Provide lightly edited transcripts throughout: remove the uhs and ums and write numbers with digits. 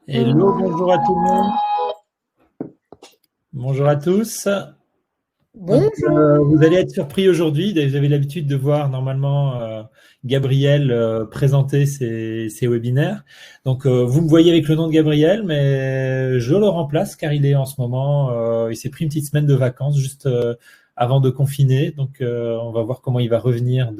Hello, bonjour à tout le monde. Bonjour à tous. Donc, Bonjour. vous allez être surpris aujourd'hui. Vous avez l'habitude de voir normalement Gabriel présenter ses webinaires. Donc, vous me voyez avec le nom de Gabriel, mais je le remplace car il est en ce moment, il s'est pris une petite semaine de vacances juste avant de confiner. Donc, on va voir comment il va revenir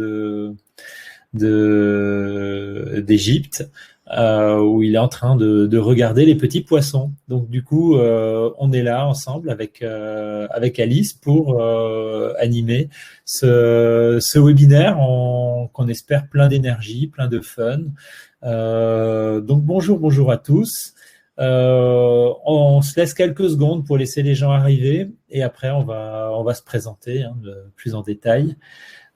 d'Égypte, où il est en train de regarder les petits poissons. Donc du coup, on est là ensemble avec Alice pour animer ce webinaire qu'on espère plein d'énergie, plein de fun. Donc bonjour à tous. On se laisse quelques secondes pour laisser les gens arriver et après on va se présenter plus en détail.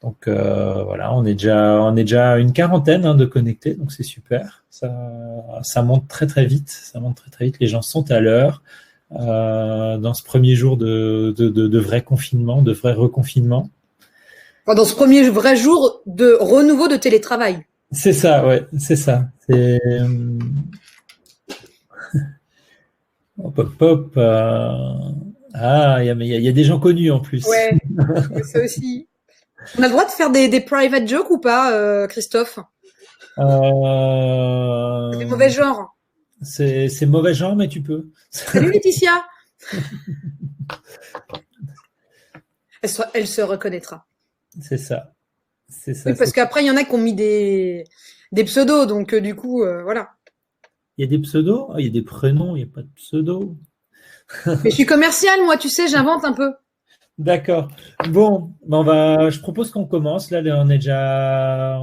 Donc voilà, on est déjà une quarantaine de connectés, donc c'est super. Ça monte très vite, ça monte très vite. Les gens sont à l'heure dans ce premier jour de vrai confinement, de vrai reconfinement. Dans ce premier vrai jour de renouveau de télétravail. C'est ça, ouais, c'est ça. C'est hop hop hop. Ah, il y a des gens connus en plus. Ouais, ça aussi. On a le droit de faire des private jokes ou pas, Christophe? Des Euh, mauvais genres. c'est mauvais genre, mais tu peux. Salut Laetitia. Elle se reconnaîtra. C'est ça, c'est Oui, ça. parce qu'après, il y en a qui ont mis des pseudos, donc du coup, voilà. Il y a des pseudos, il y a des prénoms, il n'y a pas de pseudo. Mais je suis commerciale, moi, tu sais, j'invente un peu. D'accord. Bon, je propose qu'on commence. Là, on est déjà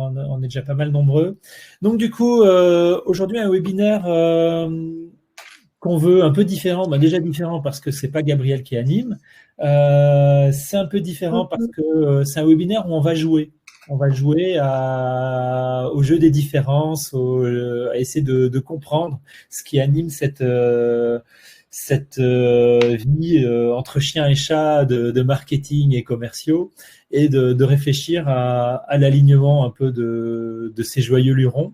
pas mal nombreux. Donc, du coup, aujourd'hui, un webinaire qu'on veut un peu différent. Déjà différent parce que c'est pas Gabriel qui anime. C'est un peu différent parce que c'est un webinaire où on va jouer. On va jouer au jeu des différences, à essayer de comprendre ce qui anime cette vie entre chien et chat de marketing et commerciaux et de réfléchir à l'alignement un peu de ces joyeux lurons.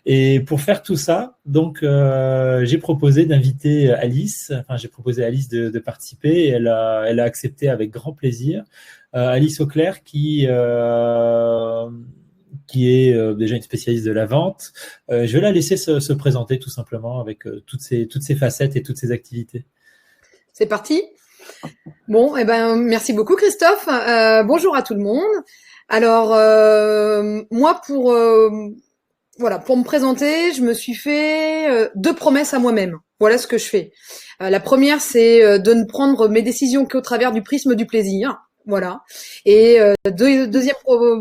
Et pour faire tout ça, donc j'ai proposé d'inviter Alice. Enfin, j'ai proposé à Alice de participer et elle a accepté avec grand plaisir. Alice Auclair qui est déjà une spécialiste de la vente. Je vais la laisser se présenter tout simplement avec toutes ses facettes et toutes ses activités. C'est parti. Bon, eh ben, merci beaucoup, Christophe. Bonjour à tout le monde. Alors, moi, voilà, pour me présenter, je me suis fait deux promesses à moi-même. Voilà ce que je fais. La première, c'est de ne prendre mes décisions qu'au travers du prisme du plaisir. Voilà. Et deuxième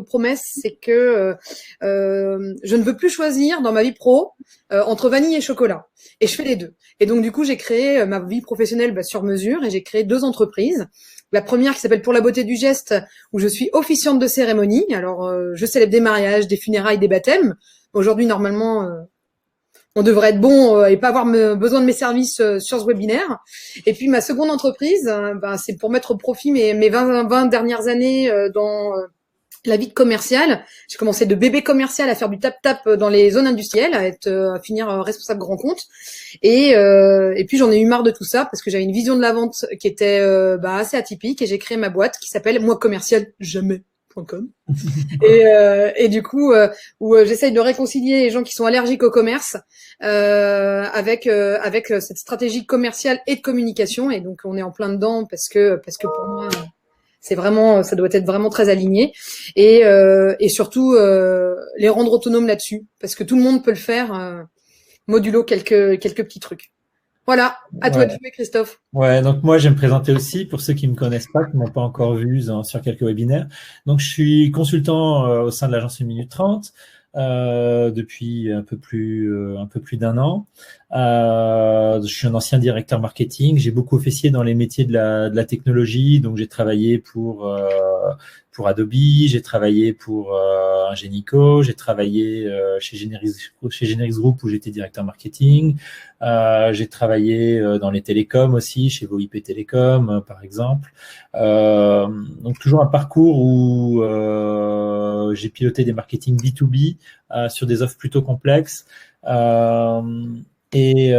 promesse, c'est que je ne veux plus choisir dans ma vie pro entre vanille et chocolat. Et je fais les deux. Et donc du coup, j'ai créé ma vie professionnelle sur mesure et j'ai créé deux entreprises. La première qui s'appelle Pour la beauté du geste, où je suis officiante de cérémonie. Alors, je célèbre des mariages, des funérailles, des baptêmes. Aujourd'hui, normalement, on devrait être bon et pas avoir besoin de mes services sur ce webinaire. Et puis, ma seconde entreprise, c'est pour mettre au profit mes 20 dernières années dans la vie de commerciale. J'ai commencé de bébé commercial à faire du tap-tap dans les zones industrielles, à finir responsable grand compte. Et puis, j'en ai eu marre de tout ça parce que j'avais une vision de la vente qui était assez atypique et j'ai créé ma boîte qui s'appelle Moi Commercial Jamais.com. Et du coup, où j'essaye de réconcilier les gens qui sont allergiques au commerce avec cette stratégie commerciale et de communication. Et donc, on est en plein dedans parce que pour moi, c'est vraiment, ça doit être vraiment très aligné. Et surtout, les rendre autonomes là-dessus, parce que tout le monde peut le faire, modulo quelques petits trucs. Voilà, à toi de Ouais. jouer, Christophe. Ouais, donc moi je vais me présenter aussi pour ceux qui me connaissent pas, qui m'ont pas encore vu sur quelques webinaires. Donc je suis consultant au sein de l'agence 1 minute 30 depuis un peu plus d'un an. Je suis un ancien directeur marketing. J'ai beaucoup officié dans les métiers de la technologie. Donc j'ai travaillé pour Adobe, j'ai travaillé pour Ingenico, j'ai travaillé chez Generis Group où j'étais directeur marketing. J'ai travaillé dans les télécoms aussi, chez VoIP Télécom, par exemple. Donc toujours un parcours où j'ai piloté des marketing B2B sur des offres plutôt complexes. Et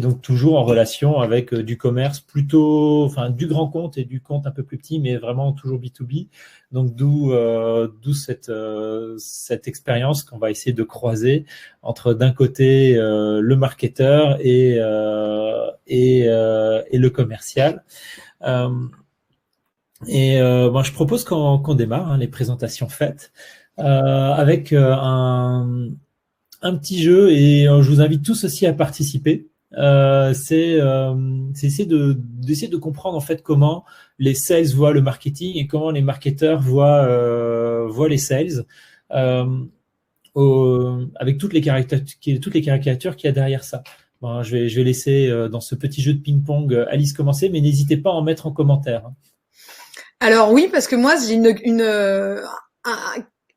donc toujours en relation avec du commerce plutôt, enfin du grand compte et du compte un peu plus petit, mais vraiment toujours B2B. Donc d'où cette expérience qu'on va essayer de croiser entre d'un côté le marketeur et le commercial. Bon, je propose qu'on démarre, hein, les présentations faites, avec un petit jeu, et je vous invite tous aussi à participer. C'est d'essayer de comprendre en fait comment les sales voient le marketing et comment les marketeurs voient les sales, avec toutes les caricatures qu'il y a derrière ça. Bon, je vais laisser dans ce petit jeu de ping-pong Alice commencer, mais n'hésitez pas à en mettre en commentaire. Alors oui, parce que moi, j'ai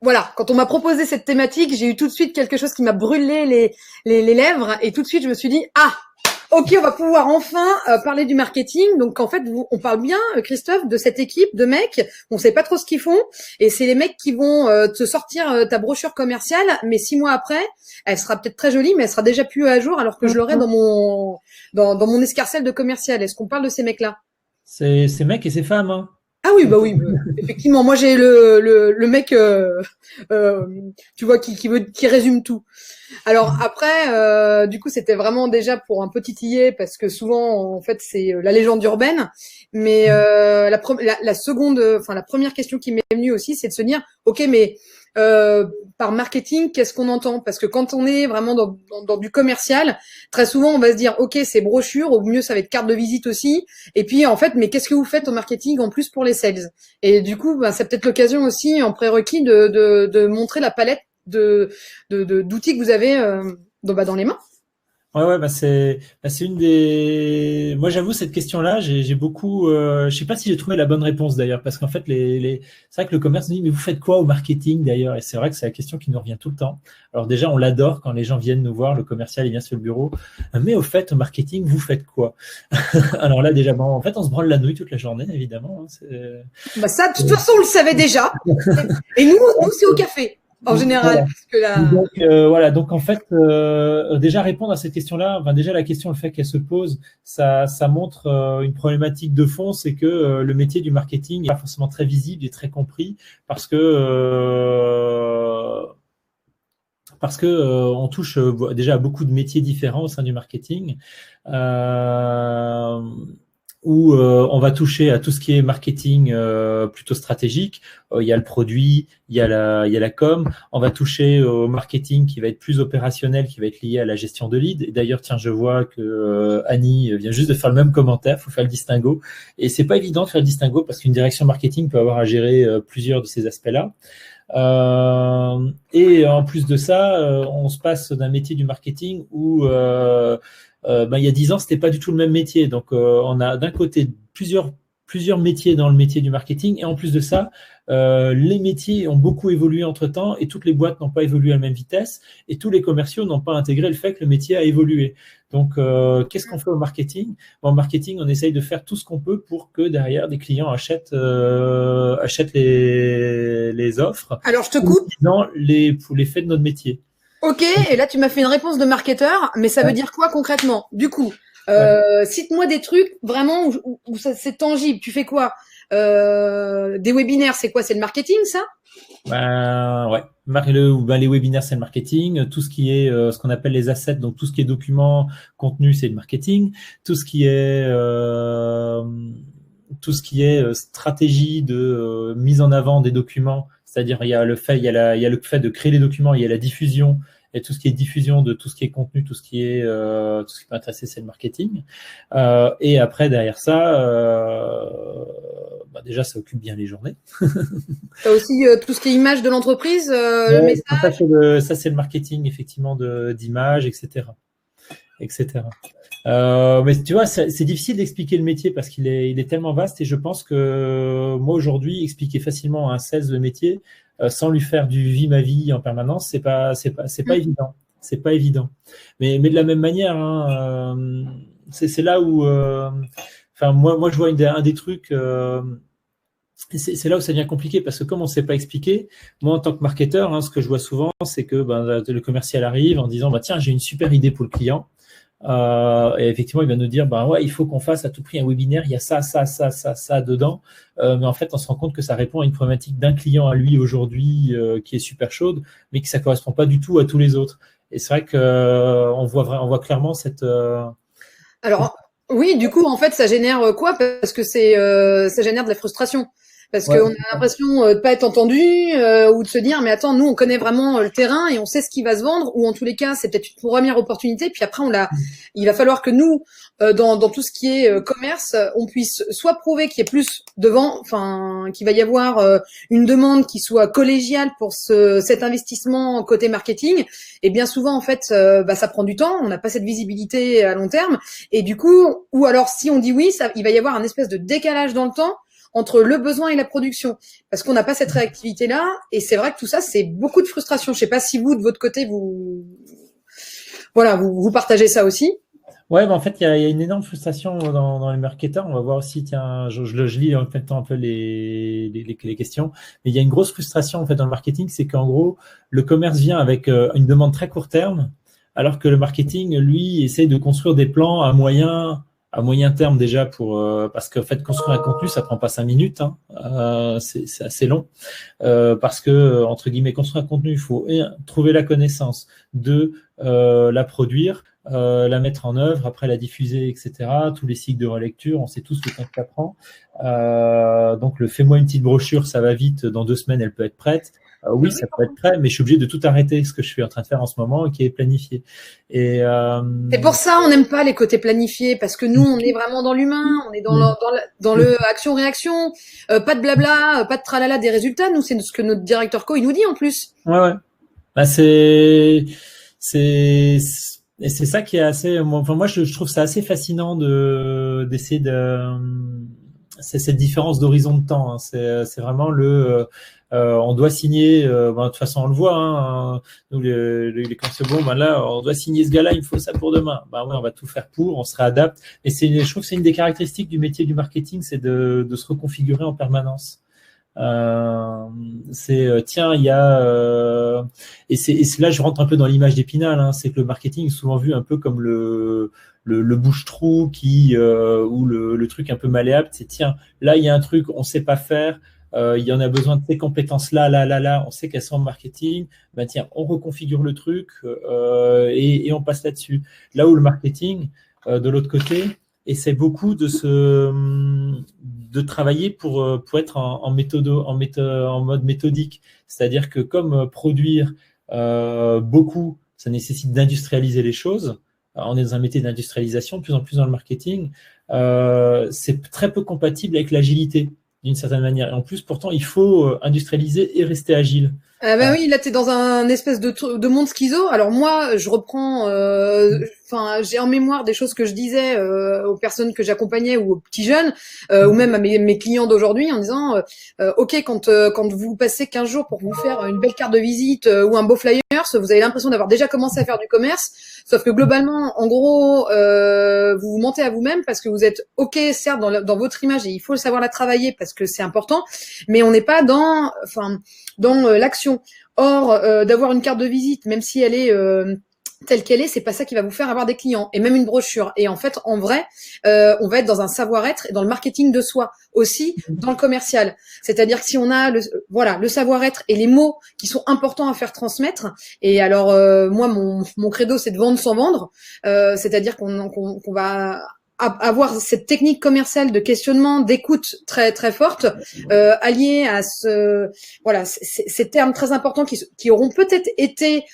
voilà, quand on m'a proposé cette thématique, j'ai eu tout de suite quelque chose qui m'a brûlé les lèvres, et tout de suite, je me suis dit, ah, ok, on va pouvoir enfin parler du marketing. Donc en fait, on parle bien, Christophe, de cette équipe de mecs. On sait pas trop ce qu'ils font, et c'est les mecs qui vont te sortir ta brochure commerciale, mais 6 mois après, elle sera peut-être très jolie, mais elle sera déjà plus à jour, alors que je l'aurai dans mon escarcelle de commercial. Est-ce qu'on parle de ces mecs-là? C'est ces mecs et ces femmes, hein. Ah oui, bah oui, effectivement. Moi, j'ai le mec, tu vois, qui résume tout. Alors après, du coup, c'était vraiment déjà pour un petit tillet, parce que souvent, en fait, c'est la légende urbaine. Mais la seconde, enfin la première question qui m'est venue aussi, c'est de se dire, ok, mais par marketing, qu'est-ce qu'on entend? Parce que quand on est vraiment dans du commercial, très souvent, on va se dire, ok, c'est brochure, au mieux, ça va être carte de visite aussi. Et puis, en fait, mais qu'est-ce que vous faites au marketing en plus pour les sales? Et du coup, bah, c'est peut-être l'occasion aussi, en prérequis, de montrer la palette d'outils que vous avez dans les mains. Ouais, c'est une des. Moi, j'avoue, cette question-là, j'ai beaucoup. Je sais pas si j'ai trouvé la bonne réponse d'ailleurs, parce qu'en fait, c'est vrai que le commerce nous dit, mais vous faites quoi au marketing d'ailleurs? Et c'est vrai que c'est la question qui nous revient tout le temps. Alors déjà, on l'adore quand les gens viennent nous voir, le commercial il vient sur le bureau. Mais au fait, au marketing, vous faites quoi? Alors là, déjà, bon, en fait, on se branle la nouille toute la journée, évidemment, hein, bah ça, de toute façon, on le savait déjà. Et nous, c'est au café. En général, voilà. parce que là. Donc, voilà, donc en fait, déjà répondre à cette question-là, enfin, déjà la question, le fait qu'elle se pose, ça montre une problématique de fond, c'est que le métier du marketing n'est pas forcément très visible et très compris, parce que on touche déjà à beaucoup de métiers différents au sein du marketing. Où on va toucher à tout ce qui est marketing plutôt stratégique. Il y a le produit, il y a la com. On va toucher au marketing qui va être plus opérationnel, qui va être lié à la gestion de lead. Et d'ailleurs, tiens, je vois que Annie vient juste de faire le même commentaire. Il faut faire le distinguo. Et c'est pas évident de faire le distinguo parce qu'une direction marketing peut avoir à gérer plusieurs de ces aspects-là. Et en plus de ça, on se passe d'un métier du marketing où il y a 10 ans, c'était pas du tout le même métier. Donc, on a d'un côté plusieurs métiers dans le métier du marketing, et en plus de ça, les métiers ont beaucoup évolué entre-temps, et toutes les boîtes n'ont pas évolué à la même vitesse, et tous les commerciaux n'ont pas intégré le fait que le métier a évolué. Donc, qu'est-ce qu'on fait au marketing? En marketing, on essaye de faire tout ce qu'on peut pour que derrière, des clients achètent les offres. Alors, je te coupe. Dans les faits de notre métier. Ok, et là tu m'as fait une réponse de marketeur, mais ça veut dire quoi concrètement? Du coup, cite-moi des trucs vraiment où c'est tangible. Tu fais quoi? Des webinaires, c'est quoi? C'est le marketing, ça? Ouais. Les webinaires, c'est le marketing. Tout ce qui est ce qu'on appelle les assets, donc tout ce qui est documents, contenu, c'est le marketing. Tout ce qui est stratégie de mise en avant des documents, c'est-à-dire il y a le fait de créer les documents, il y a la diffusion, et tout ce qui est diffusion de tout ce qui est contenu, tout ce qui peut intéresser, c'est le marketing. Et après, derrière ça, déjà, ça occupe bien les journées. T'as aussi tout ce qui est image de l'entreprise, le message. Ça, c'est le marketing, effectivement, d'image, etc. Mais tu vois, c'est difficile d'expliquer le métier parce qu'il est tellement vaste, et je pense que moi, aujourd'hui, expliquer facilement à un sales le métier, sans lui faire du vie ma vie en permanence, c'est pas évident. C'est pas évident. Mais de la même manière, c'est là où, moi, je vois un des trucs c'est là où ça devient compliqué parce que comme on ne sait pas expliquer, moi en tant que marketeur, ce que je vois souvent, c'est que le commercial arrive en disant tiens, j'ai une super idée pour le client. Et effectivement, il va nous dire ouais, il faut qu'on fasse à tout prix un webinaire, il y a ça dedans. Mais en fait, on se rend compte que ça répond à une problématique d'un client à lui aujourd'hui qui est super chaude, mais que ça correspond pas du tout à tous les autres. Et c'est vrai que on voit clairement cette. Alors oui, du coup, en fait, ça génère quoi? Parce que ça génère de la frustration. Parce Ouais. qu'on a l'impression de pas être entendu ou de se dire mais attends, nous on connaît vraiment le terrain et on sait ce qui va se vendre, ou en tous les cas c'est peut-être une première opportunité, puis après il va falloir que nous dans tout ce qui est commerce, on puisse soit prouver qu'il y ait plus de vent, enfin qu'il va y avoir une demande qui soit collégiale pour cet investissement côté marketing, et bien souvent en fait ça prend du temps, on n'a pas cette visibilité à long terme, et du coup, ou alors si on dit oui, il va y avoir un espèce de décalage dans le temps entre le besoin et la production, parce qu'on n'a pas cette réactivité-là, et c'est vrai que tout ça, c'est beaucoup de frustration. Je sais pas si vous, de votre côté, vous partagez ça aussi. Ouais, en fait, il y a une énorme frustration dans les marketeurs. On va voir aussi, tiens, je lis en même temps un peu les questions, mais il y a une grosse frustration en fait dans le marketing, c'est qu'en gros, le commerce vient avec une demande très court terme, alors que le marketing, lui, essaie de construire des plans à moyen terme déjà parce qu'en fait construire un contenu ça prend pas 5 minutes, c'est assez long parce que entre guillemets construire un contenu il faut trouver la connaissance, la produire, la mettre en œuvre, après la diffuser, etc. Tous les cycles de relecture, on sait tous le temps que ça prend. Donc fais-moi une petite brochure, ça va vite, dans 2 semaines elle peut être prête. Oui, ça peut être prêt, mais je suis obligé de tout arrêter ce que je suis en train de faire en ce moment et qui est planifié. Et c'est pour ça on n'aime pas les côtés planifiés, parce que nous on est vraiment dans l'humain, on est dans le action-réaction, pas de blabla, pas de tralala des résultats. Nous c'est ce que notre directeur co il nous dit en plus. Ouais. C'est et c'est ça qui est assez. Moi, je trouve ça assez fascinant d'essayer c'est cette différence d'horizon de temps. C'est vraiment on doit signer. De toute façon, on le voit. Nous, les concevoir, là, on doit signer ce gars-là. Il me faut ça pour demain. Ouais, on va tout faire on se réadapte. Et je trouve que c'est une des caractéristiques du métier du marketing, c'est de se reconfigurer en permanence. Tiens, il y a et c'est là je rentre un peu dans l'image d'Épinal, c'est que le marketing est souvent vu un peu comme le bouche-trou ou le truc un peu malléable. C'est tiens, là il y a un truc on sait pas faire, il y en a besoin de ces compétences là, on sait qu'elles sont en marketing, tiens, on reconfigure le truc et on passe là-dessus. Là où le marketing de l'autre côté essaie beaucoup de travailler pour être en mode méthodique. C'est-à-dire que comme produire beaucoup, ça nécessite d'industrialiser les choses. On est dans un métier d'industrialisation, de plus en plus dans le marketing. C'est très peu compatible avec l'agilité, d'une certaine manière. Et en plus, pourtant, il faut industrialiser et rester agile. Oui, là t'es dans un espèce de monde schizo. Alors moi, je reprends, j'ai en mémoire des choses que je disais aux personnes que j'accompagnais ou aux petits jeunes, ou même à mes clients d'aujourd'hui, en disant, ok, quand vous passez 15 jours pour vous faire une belle carte de visite ou un beau flyer, vous avez l'impression d'avoir déjà commencé à faire du commerce, sauf que globalement, en gros, vous vous mentez à vous-même, parce que vous êtes ok, certes, dans votre image, et il faut savoir la travailler parce que c'est important, mais on n'est pas dans l'action. Or, d'avoir une carte de visite, même si elle est telle qu'elle est, c'est pas ça qui va vous faire avoir des clients, et même une brochure. Et en fait, en vrai, on va être dans un savoir-être et dans le marketing de soi aussi, dans le commercial. C'est-à-dire que si on a le savoir-être et les mots qui sont importants à faire transmettre. Et alors, moi, mon credo, c'est de vendre sans vendre. C'est-à-dire qu'on va avoir cette technique commerciale de questionnement, d'écoute très très forte, alliée à ces termes très importants qui auront peut-être été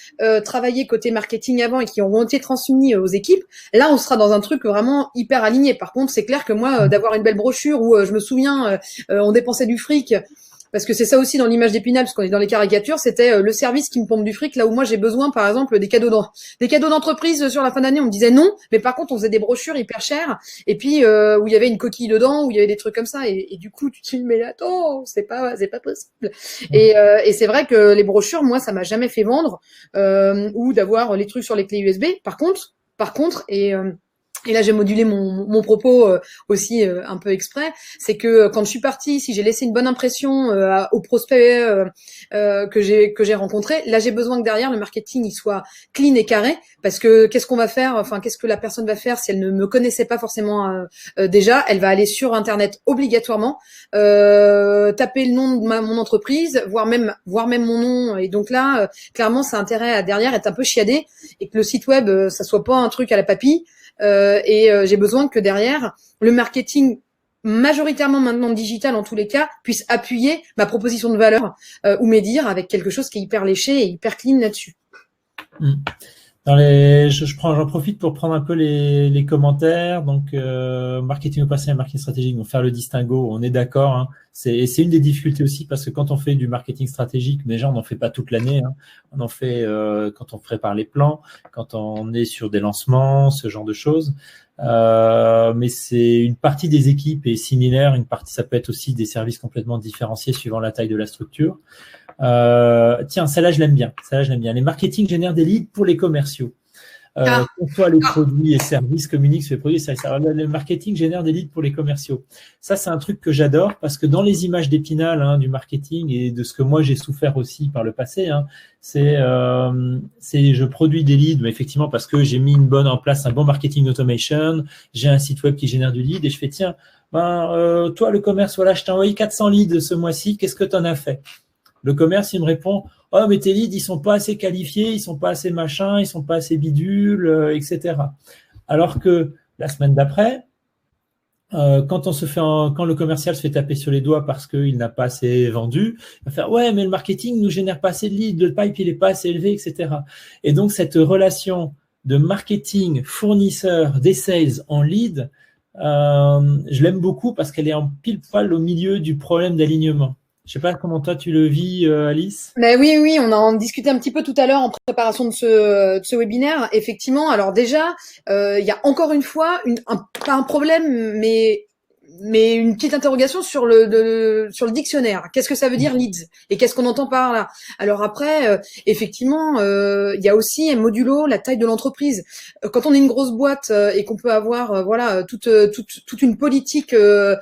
travaillés côté marketing avant et qui auront été transmis aux équipes. Là, on sera dans un truc vraiment hyper aligné. Par contre, c'est clair que moi, d'avoir une belle brochure où je me souviens, on dépensait du fric. Parce que c'est ça aussi dans l'image d'Épinal, parce qu'on est dans les caricatures, c'était le service qui me pompe du fric, là où moi j'ai besoin, par exemple, des cadeaux d'entreprise sur la fin d'année, on me disait non, mais par contre on faisait des brochures hyper chères, et puis où il y avait une coquille dedans, où il y avait des trucs comme ça, et du coup tu te dis mais attends, c'est pas possible. Et c'est vrai que les brochures, moi ça m'a jamais fait vendre, ou d'avoir les trucs sur les clés USB. Par contre, et là j'ai modulé mon propos aussi un peu exprès, c'est que quand je suis partie, si j'ai laissé une bonne impression aux prospects que j'ai rencontrés, là j'ai besoin que derrière le marketing il soit clean et carré, parce que qu'est-ce qu'on va faire, enfin qu'est-ce que la personne va faire si elle ne me connaissait pas forcément déjà, elle va aller sur internet obligatoirement, taper le nom de mon entreprise, voire même mon nom, et donc là clairement ça a intérêt à derrière être un peu chiadé, et que le site web ça soit pas un truc à la papille. J'ai besoin que derrière, le marketing majoritairement maintenant digital en tous les cas puisse appuyer ma proposition de valeur ou mes dires avec quelque chose qui est hyper léché et hyper clean là-dessus. J'en profite pour prendre un peu les commentaires. Donc, marketing opérationnel et marketing stratégique vont faire le distinguo. On est d'accord. Hein. C'est une des difficultés aussi parce que quand on fait du marketing stratégique, déjà on n'en fait pas toute l'année. Hein. On en fait quand on prépare les plans, quand on est sur des lancements, ce genre de choses. Mais c'est une partie des équipes est similaire. Une partie, ça peut être aussi des services complètement différenciés suivant la taille de la structure. Tiens, celle-là, je l'aime bien. Les marketing génèrent des leads pour les commerciaux. Conçoit les produits et services, communique sur les produits et services. Alors, le marketing génère des leads pour les commerciaux. Ça, c'est un truc que j'adore parce que dans les images d'Épinal du marketing et de ce que moi j'ai souffert aussi par le passé, c'est je produis des leads, mais effectivement parce que j'ai mis en place un bon marketing automation, j'ai un site web qui génère du lead et je fais tiens, toi le commerce, voilà, je t'ai envoyé 400 leads ce mois-ci, qu'est-ce que tu en as fait? Le commerce, il me répond « Oh, mais tes leads, ils sont pas assez qualifiés, ils sont pas assez machins, ils sont pas assez bidules, etc. » Alors que la semaine d'après, quand le commercial se fait taper sur les doigts parce qu'il n'a pas assez vendu, il va faire « Ouais, mais le marketing nous génère pas assez de leads, le pipe, il est pas assez élevé, etc. » Et donc, cette relation de marketing, fournisseur, des sales en lead, je l'aime beaucoup parce qu'elle est en pile poil au milieu du problème d'alignement. Je sais pas comment toi tu le vis, Alice. Mais oui, on en discutait un petit peu tout à l'heure en préparation de ce webinaire. Effectivement, alors déjà, il y a encore une fois pas un problème, mais une petite interrogation sur le dictionnaire. Qu'est-ce que ça veut dire leads et qu'est-ce qu'on entend par là? Alors après, effectivement, il y a aussi modulo la taille de l'entreprise. Quand on est une grosse boîte et qu'on peut avoir toute une politique de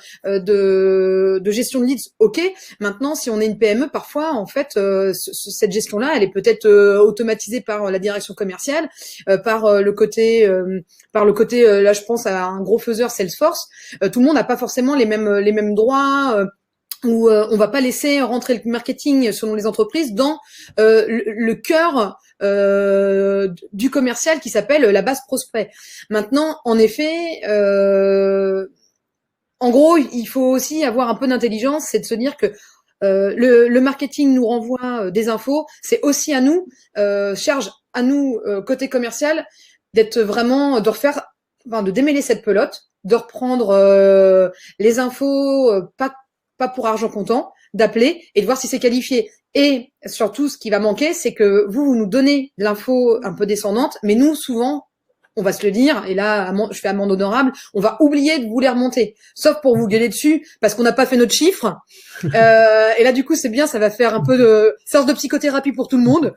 gestion de leads, ok. Maintenant, si on est une PME, parfois en fait cette gestion-là, elle est peut-être automatisée par la direction commerciale, par le côté là, je pense à un gros faiseur Salesforce. Tout le monde n'a pas forcément les mêmes droits. Où on va pas laisser rentrer le marketing selon les entreprises dans le cœur du commercial qui s'appelle la base prospect. Maintenant, en effet, en gros, il faut aussi avoir un peu d'intelligence, c'est de se dire que le marketing nous renvoie des infos, c'est aussi à nous, charge à nous côté commercial d'être vraiment de démêler cette pelote, de reprendre les infos pas pour argent comptant, d'appeler et de voir si c'est qualifié. Et surtout, ce qui va manquer, c'est que vous nous donnez l'info un peu descendante, mais nous, souvent, on va se le dire, et là, je fais amende honorable, on va oublier de vous les remonter. Sauf pour vous gueuler dessus, parce qu'on n'a pas fait notre chiffre. Et là, du coup, c'est bien, ça va faire un peu de séance de psychothérapie pour tout le monde.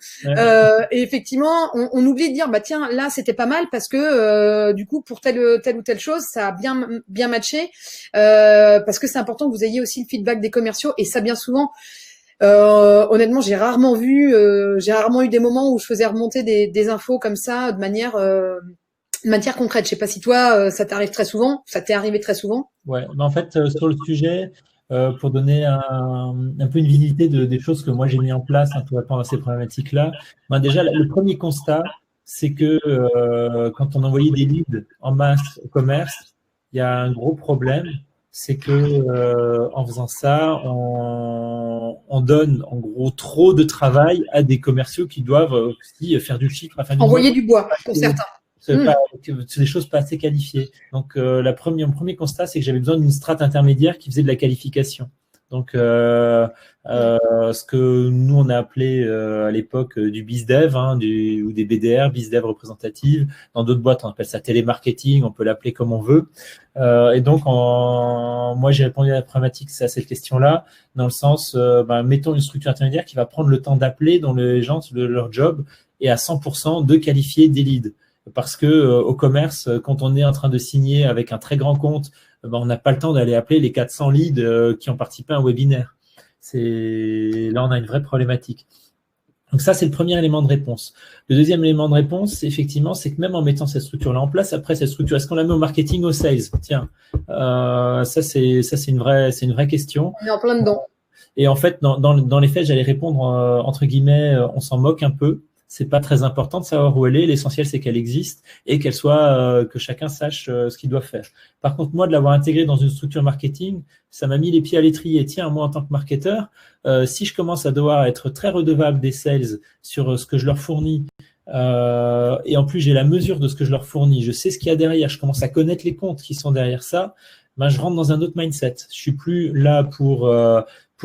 Et effectivement, on oublie de dire, tiens, là, c'était pas mal, parce que du coup, pour telle ou telle chose, ça a bien matché. Parce que c'est important que vous ayez aussi le feedback des commerciaux, et ça, bien souvent, honnêtement, j'ai rarement eu des moments où je faisais remonter des infos comme ça de manière concrète. Je sais pas si toi, ça t'arrive très souvent, ça t'est arrivé très souvent. Ouais, mais en fait, sur le sujet, pour donner un peu une visibilité des choses que moi j'ai mis en place pour répondre à ces problématiques-là, déjà, le premier constat, c'est que quand on envoyait des leads en masse au commerce, il y a un gros problème, c'est que en faisant ça, on donne en gros trop de travail à des commerciaux qui doivent aussi faire du chiffre. Envoyer du bois pour certains. C'est des choses pas assez qualifiées. Donc, mon premier constat, c'est que j'avais besoin d'une strate intermédiaire qui faisait de la qualification. Donc, ce que nous, on a appelé à l'époque du BizDev ou des BDR, BizDev représentative. Dans d'autres boîtes, on appelle ça télémarketing, on peut l'appeler comme on veut. Et donc, moi, j'ai répondu à la problématique, c'est à cette question-là, dans le sens, mettons une structure intermédiaire qui va prendre le temps d'appeler, dont les gens, leur job est à 100% de qualifier des leads. parce que au commerce, quand on est en train de signer avec un très grand compte, on n'a pas le temps d'aller appeler les 400 leads qui ont participé à un webinaire. Là, on a une vraie problématique. Donc ça, c'est le premier élément de réponse. Le deuxième élément de réponse, effectivement, c'est que même en mettant cette structure-là en place, après cette structure, est-ce qu'on la met au marketing, au sales? Tiens, ça c'est une vraie question. On est en plein dedans. Et en fait, dans les faits, j'allais répondre entre guillemets, on s'en moque un peu. C'est pas très important de savoir où elle est. L'essentiel, c'est qu'elle existe et qu'elle soit, que chacun sache ce qu'il doit faire. Par contre, moi, de l'avoir intégré dans une structure marketing, ça m'a mis les pieds à l'étrier. Tiens, moi, en tant que marketeur, si je commence à devoir être très redevable des sales sur ce que je leur fournis, et en plus, j'ai la mesure de ce que je leur fournis, je sais ce qu'il y a derrière, je commence à connaître les comptes qui sont derrière ça, je rentre dans un autre mindset. Je suis plus là pour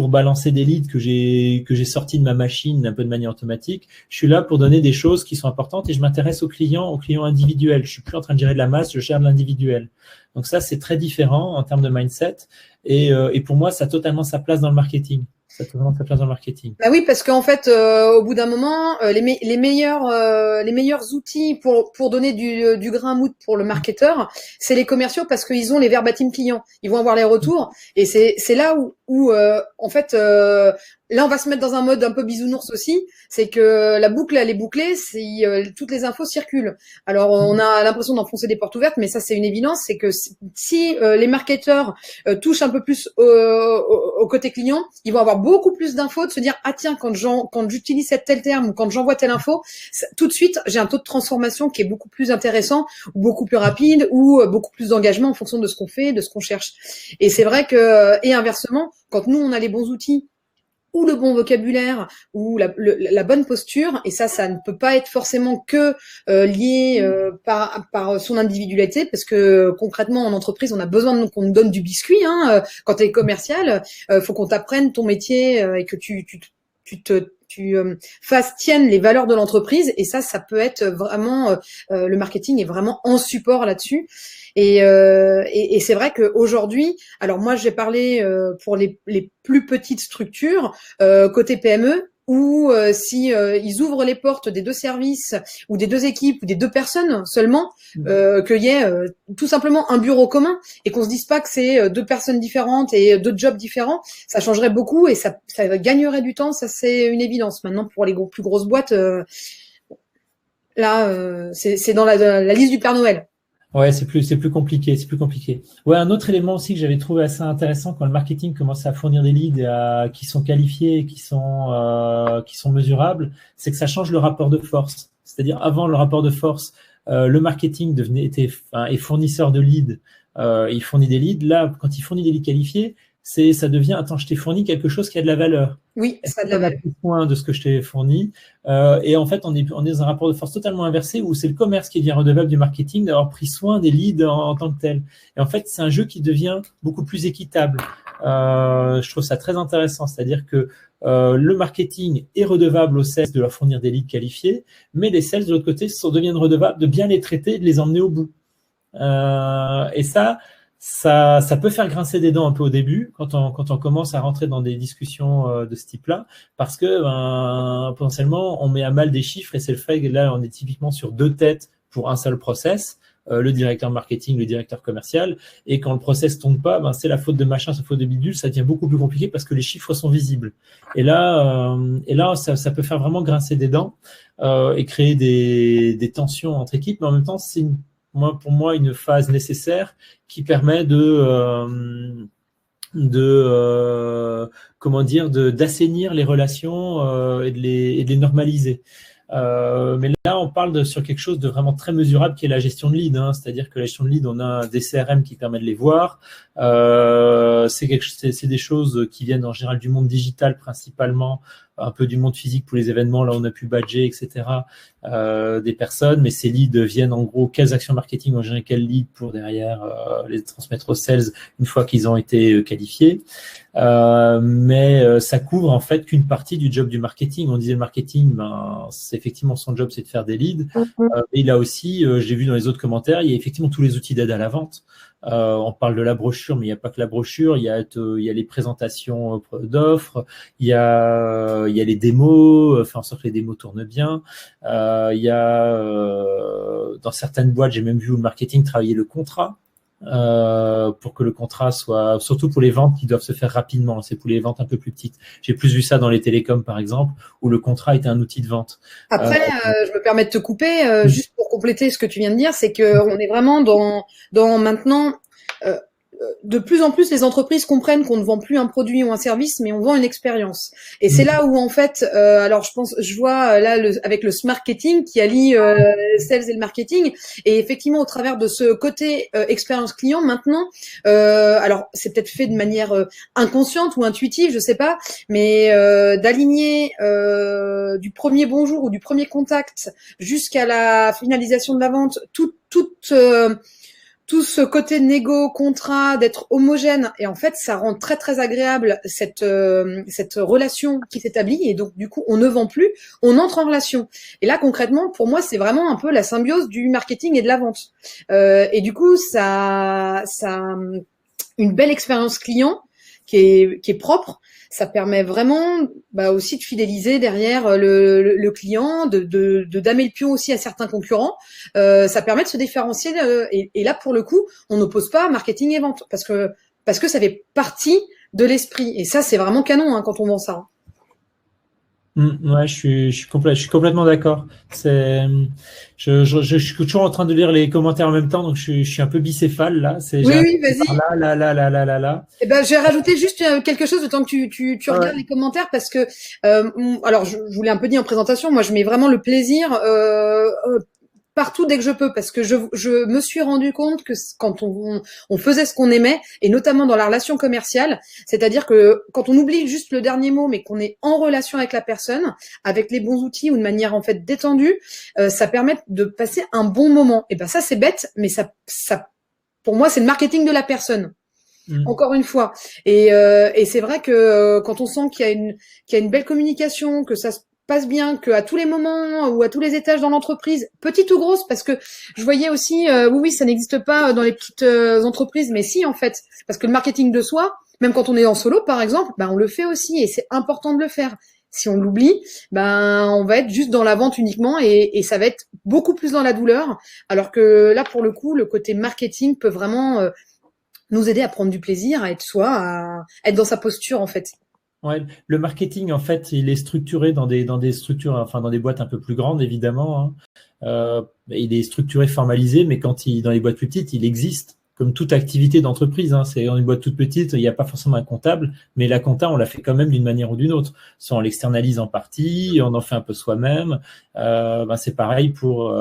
balancer des leads que j'ai sortis de ma machine un peu de manière automatique. Je suis là pour donner des choses qui sont importantes et je m'intéresse aux clients individuels. Je suis plus en train de gérer de la masse, je gère de l'individuel. Donc ça, c'est très différent en termes de mindset et pour moi, ça a totalement sa place dans le marketing. Bah oui, parce qu'en fait, au bout d'un moment, les meilleurs outils pour donner du grain à moudre pour le marketeur, c'est les commerciaux parce qu'ils ont les verbatim clients. Ils vont avoir les retours et c'est là où en fait, là, on va se mettre dans un mode un peu bisounours aussi. C'est que la boucle, elle est bouclée si toutes les infos circulent. Alors, on a l'impression d'enfoncer des portes ouvertes, mais ça, c'est une évidence. C'est que si les marketeurs touchent un peu plus au côté client, ils vont avoir beaucoup plus d'infos, de se dire ah tiens, quand j'utilise tel terme ou quand j'envoie telle info, tout de suite, j'ai un taux de transformation qui est beaucoup plus intéressant, ou beaucoup plus rapide, ou beaucoup plus d'engagement en fonction de ce qu'on fait, de ce qu'on cherche. Et c'est vrai que et inversement, quand nous on a les bons outils ou le bon vocabulaire ou la bonne posture, et ça ne peut pas être forcément que lié par son individualité, parce que concrètement en entreprise on a besoin qu'on nous donne du biscuit, quand tu es commercial, faut qu'on t'apprenne ton métier et que tu tiennent les valeurs de l'entreprise, et ça peut être vraiment le marketing est vraiment en support là-dessus. Et c'est vrai qu'aujourd'hui, alors moi j'ai parlé pour les plus petites structures côté PME, où si ils ouvrent les portes des deux services ou des deux équipes ou des deux personnes seulement, qu'il y ait tout simplement un bureau commun et qu'on se dise pas que c'est deux personnes différentes et deux jobs différents, ça changerait beaucoup et ça gagnerait du temps, ça c'est une évidence. Maintenant pour les plus grosses boîtes, là c'est dans la liste du Père Noël. Ouais, c'est plus compliqué. Ouais, un autre élément aussi que j'avais trouvé assez intéressant quand le marketing commence à fournir des leads qui sont qualifiés, qui sont mesurables, c'est que ça change le rapport de force. C'est-à-dire avant le rapport de force, le marketing est fournisseur de leads, il fournit des leads. Là, quand il fournit des leads qualifiés, ça devient attends, je t'ai fourni quelque chose qui a de la valeur. Oui, ça a de la valeur. Point de ce que je t'ai fourni. Et en fait, on est dans un rapport de force totalement inversé où c'est le commerce qui devient redevable du marketing d'avoir pris soin des leads en tant que tel. Et en fait, c'est un jeu qui devient beaucoup plus équitable. Je trouve ça très intéressant. C'est-à-dire que le marketing est redevable aux sales de leur fournir des leads qualifiés, mais les sales, de l'autre côté, deviennent redevables de bien les traiter et de les emmener au bout. Et ça peut faire grincer des dents un peu au début quand on commence à rentrer dans des discussions de ce type-là, parce que potentiellement on met à mal des chiffres et c'est le fait que là on est typiquement sur deux têtes pour un seul process, le directeur marketing, le directeur commercial, et quand le process tombe pas, c'est la faute de machin, c'est la faute de bidule, ça devient beaucoup plus compliqué parce que les chiffres sont visibles. Et là ça peut faire vraiment grincer des dents et créer des tensions entre équipes, mais en même temps c'est pour moi une phase nécessaire qui permet d'assainir les relations et de les normaliser. Mais là, on parle sur quelque chose de vraiment très mesurable qui est la gestion de lead. C'est-à-dire que la gestion de lead, on a des CRM qui permettent de les voir. C'est des choses qui viennent en général du monde digital principalement, un peu du monde physique pour les événements. Là, on a pu badger, etc. Des personnes, mais ces leads viennent en gros quelles actions marketing ont géré quels leads pour derrière les transmettre aux sales une fois qu'ils ont été qualifiés. Mais ça couvre en fait qu'une partie du job du marketing. On disait le marketing, c'est effectivement son job, c'est de faire des leads. Et là aussi, j'ai vu dans les autres commentaires, il y a effectivement tous les outils d'aide à la vente. On parle de la brochure, mais il n'y a pas que la brochure. Il y a les présentations d'offres, il y a les démos, faire en sorte que les démos tournent bien. Il y a dans certaines boîtes, j'ai même vu où le marketing travailler le contrat. Pour que le contrat soit, surtout pour les ventes qui doivent se faire rapidement, c'est pour les ventes un peu plus petites. J'ai plus vu ça dans les télécoms, par exemple, où le contrat était un outil de vente. Après, je me permets de te couper, juste pour compléter ce que tu viens de dire, c'est que on est vraiment dans maintenant. De plus en plus, les entreprises comprennent qu'on ne vend plus un produit ou un service, mais on vend une expérience. Et c'est là où, en fait, alors je vois là avec le marketing qui allie sales et le marketing, et effectivement, au travers de ce côté expérience client, maintenant, alors c'est peut-être fait de manière inconsciente ou intuitive, je sais pas, mais d'aligner du premier bonjour ou du premier contact jusqu'à la finalisation de la vente, tout ce côté négo, contrat, d'être homogène, et en fait, ça rend très très agréable cette relation qui s'établit, et donc du coup, on ne vend plus, on entre en relation. Et là, concrètement, pour moi, c'est vraiment un peu la symbiose du marketing et de la vente. Et du coup, ça une belle expérience client qui est propre. Ça permet vraiment aussi de fidéliser derrière le client, de damer le pion aussi à certains concurrents. Ça permet de se différencier et là pour le coup, on n'oppose pas marketing et vente parce que ça fait partie de l'esprit et ça c'est vraiment canon quand on vend ça. Ouais, je suis complètement d'accord. Je suis toujours en train de lire les commentaires en même temps, donc je suis un peu bicéphale là. Oui, vas-y. Là. Eh ben, je vais rajouter juste quelque chose le temps que tu regardes les commentaires parce que, alors, je vous l'ai un peu dit en présentation, moi, je mets vraiment le plaisir partout dès que je peux parce que je me suis rendu compte que quand on faisait ce qu'on aimait et notamment dans la relation commerciale, c'est-à-dire que quand on oublie juste le dernier mot mais qu'on est en relation avec la personne, avec les bons outils ou de manière en fait détendue, ça permet de passer un bon moment. Et ben ça c'est bête, mais ça pour moi c'est le marketing de la personne. Encore une fois. Et c'est vrai que quand on sent qu'il y a une belle communication, que ça se passe bien, que à tous les moments ou à tous les étages dans l'entreprise, petite ou grosse, parce que je voyais aussi, oui, ça n'existe pas dans les petites entreprises, mais si en fait, parce que le marketing de soi, même quand on est en solo par exemple, on le fait aussi et c'est important de le faire. Si on l'oublie, on va être juste dans la vente uniquement et ça va être beaucoup plus dans la douleur. Alors que là, pour le coup, le côté marketing peut vraiment nous aider à prendre du plaisir, à être soi, à être dans sa posture en fait. Ouais, le marketing en fait, il est structuré dans des structures, enfin dans des boîtes un peu plus grandes évidemment. Il est structuré, formalisé, mais dans les boîtes plus petites, il existe comme toute activité d'entreprise. C'est dans une boîte toute petite, il n'y a pas forcément un comptable, mais la compta, on la fait quand même d'une manière ou d'une autre. Soit on l'externalise en partie, on en fait un peu soi-même. C'est pareil pour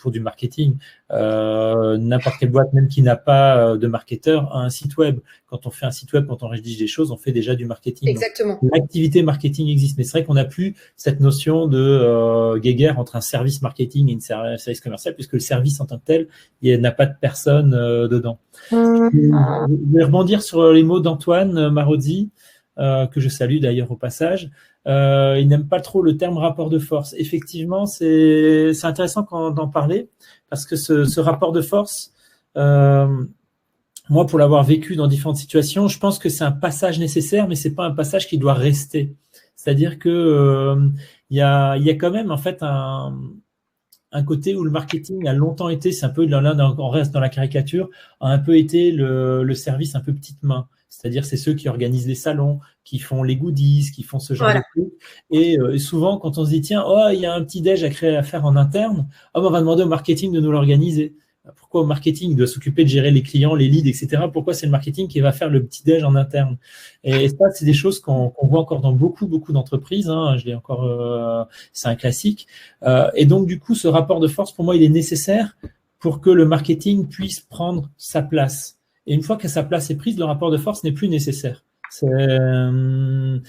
du marketing. N'importe quelle boîte, même qui n'a pas de marketeur, a un site web. Quand on fait un site web, quand on rédige des choses, on fait déjà du marketing. Exactement. Donc, l'activité marketing existe, mais c'est vrai qu'on n'a plus cette notion de guéguerre entre un service marketing et un service commercial, puisque le service en tant que tel, il n'a pas de personne dedans. Je vais rebondir sur les mots d'Antoine Marozzi, que je salue d'ailleurs au passage. Il n'aime pas trop le terme rapport de force. Effectivement, c'est intéressant d'en parler, parce que ce rapport de force, moi, pour l'avoir vécu dans différentes situations, je pense que c'est un passage nécessaire, mais c'est pas un passage qui doit rester. C'est-à-dire que il y a quand même en fait un côté où le marketing a longtemps été, c'est un peu on reste dans la caricature, a un peu été le service un peu petite main. C'est-à-dire c'est ceux qui organisent les salons, qui font les goodies, qui font ce genre de trucs. Et souvent, quand on se dit tiens, il y a un petit déj à faire en interne, on va demander au marketing de nous l'organiser. Pourquoi au marketing doit s'occuper de gérer les clients, les leads, etc. Pourquoi c'est le marketing qui va faire le petit déj en interne? Et ça, c'est des choses qu'on voit encore dans beaucoup d'entreprises. Je l'ai encore, c'est un classique. Et donc, du coup, ce rapport de force, pour moi, il est nécessaire pour que le marketing puisse prendre sa place. Et une fois que sa place est prise, le rapport de force n'est plus nécessaire. Mais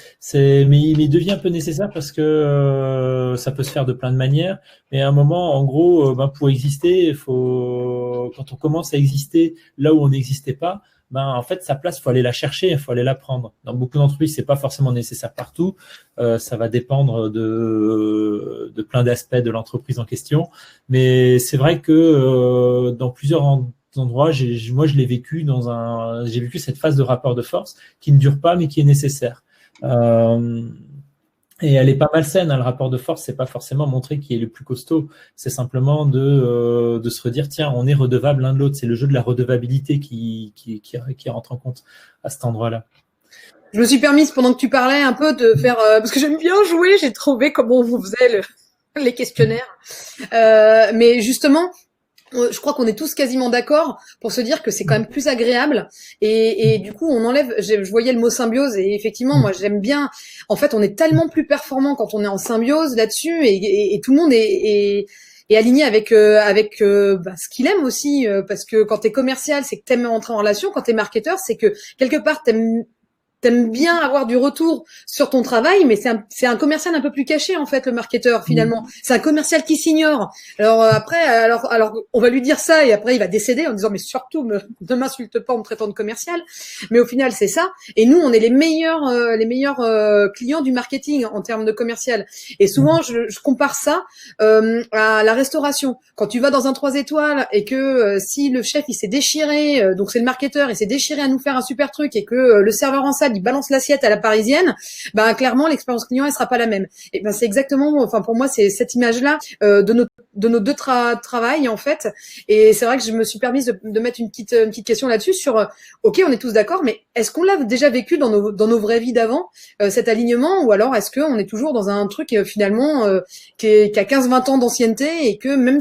il devient un peu nécessaire parce que ça peut se faire de plein de manières. Mais à un moment, en gros, pour exister, quand on commence à exister là où on n'existait pas, en fait, sa place, il faut aller la chercher, il faut aller la prendre. Dans beaucoup d'entreprises, c'est pas forcément nécessaire partout. Ça va dépendre de plein d'aspects de l'entreprise en question. Mais c'est vrai que dans plusieurs endroits, moi, je l'ai vécu j'ai vécu cette phase de rapport de force qui ne dure pas, mais qui est nécessaire. Et elle est pas malsaine, hein, le rapport de force, c'est pas forcément montrer qui est le plus costaud, c'est simplement de se redire, tiens, on est redevable l'un de l'autre. C'est le jeu de la redevabilité qui rentre en compte à cet endroit-là. Je me suis permise, pendant que tu parlais, un peu de faire, parce que j'aime bien jouer, j'ai trouvé comment on faisait les questionnaires. Mais justement, je crois qu'on est tous quasiment d'accord pour se dire que c'est quand même plus agréable et du coup on enlève. Je voyais le mot symbiose et effectivement moi j'aime bien. En fait, on est tellement plus performant quand on est en symbiose là-dessus et tout le monde est aligné avec ce qu'il aime aussi parce que quand t'es commercial, c'est que t'aimes entrer en relation. Quand t'es marketeur, c'est que quelque part t'aimes bien avoir du retour sur ton travail, mais c'est un commercial un peu plus caché en fait, le marketeur finalement. C'est un commercial qui s'ignore. Alors alors on va lui dire ça et après il va décéder en disant mais surtout ne m'insulte pas en me traitant de commercial. Mais au final c'est ça. Et nous on est les meilleurs clients du marketing en termes de commercial. Et souvent je compare ça à la restauration. Quand tu vas dans un 3 étoiles et que si le chef il s'est déchiré, donc c'est le marketeur, il s'est déchiré à nous faire un super truc et que le serveur en salle il balance l'assiette à la parisienne, ben clairement l'expérience client elle sera pas la même. Et ben c'est exactement, enfin pour moi c'est cette image-là de nos deux travails en fait. Et c'est vrai que je me suis permise de mettre une petite question là-dessus sur ok on est tous d'accord, mais est-ce qu'on l'a déjà vécu dans nos vraies vies d'avant cet alignement, ou alors est-ce qu'on est toujours dans un truc finalement qui a 15-20 ans d'ancienneté et que même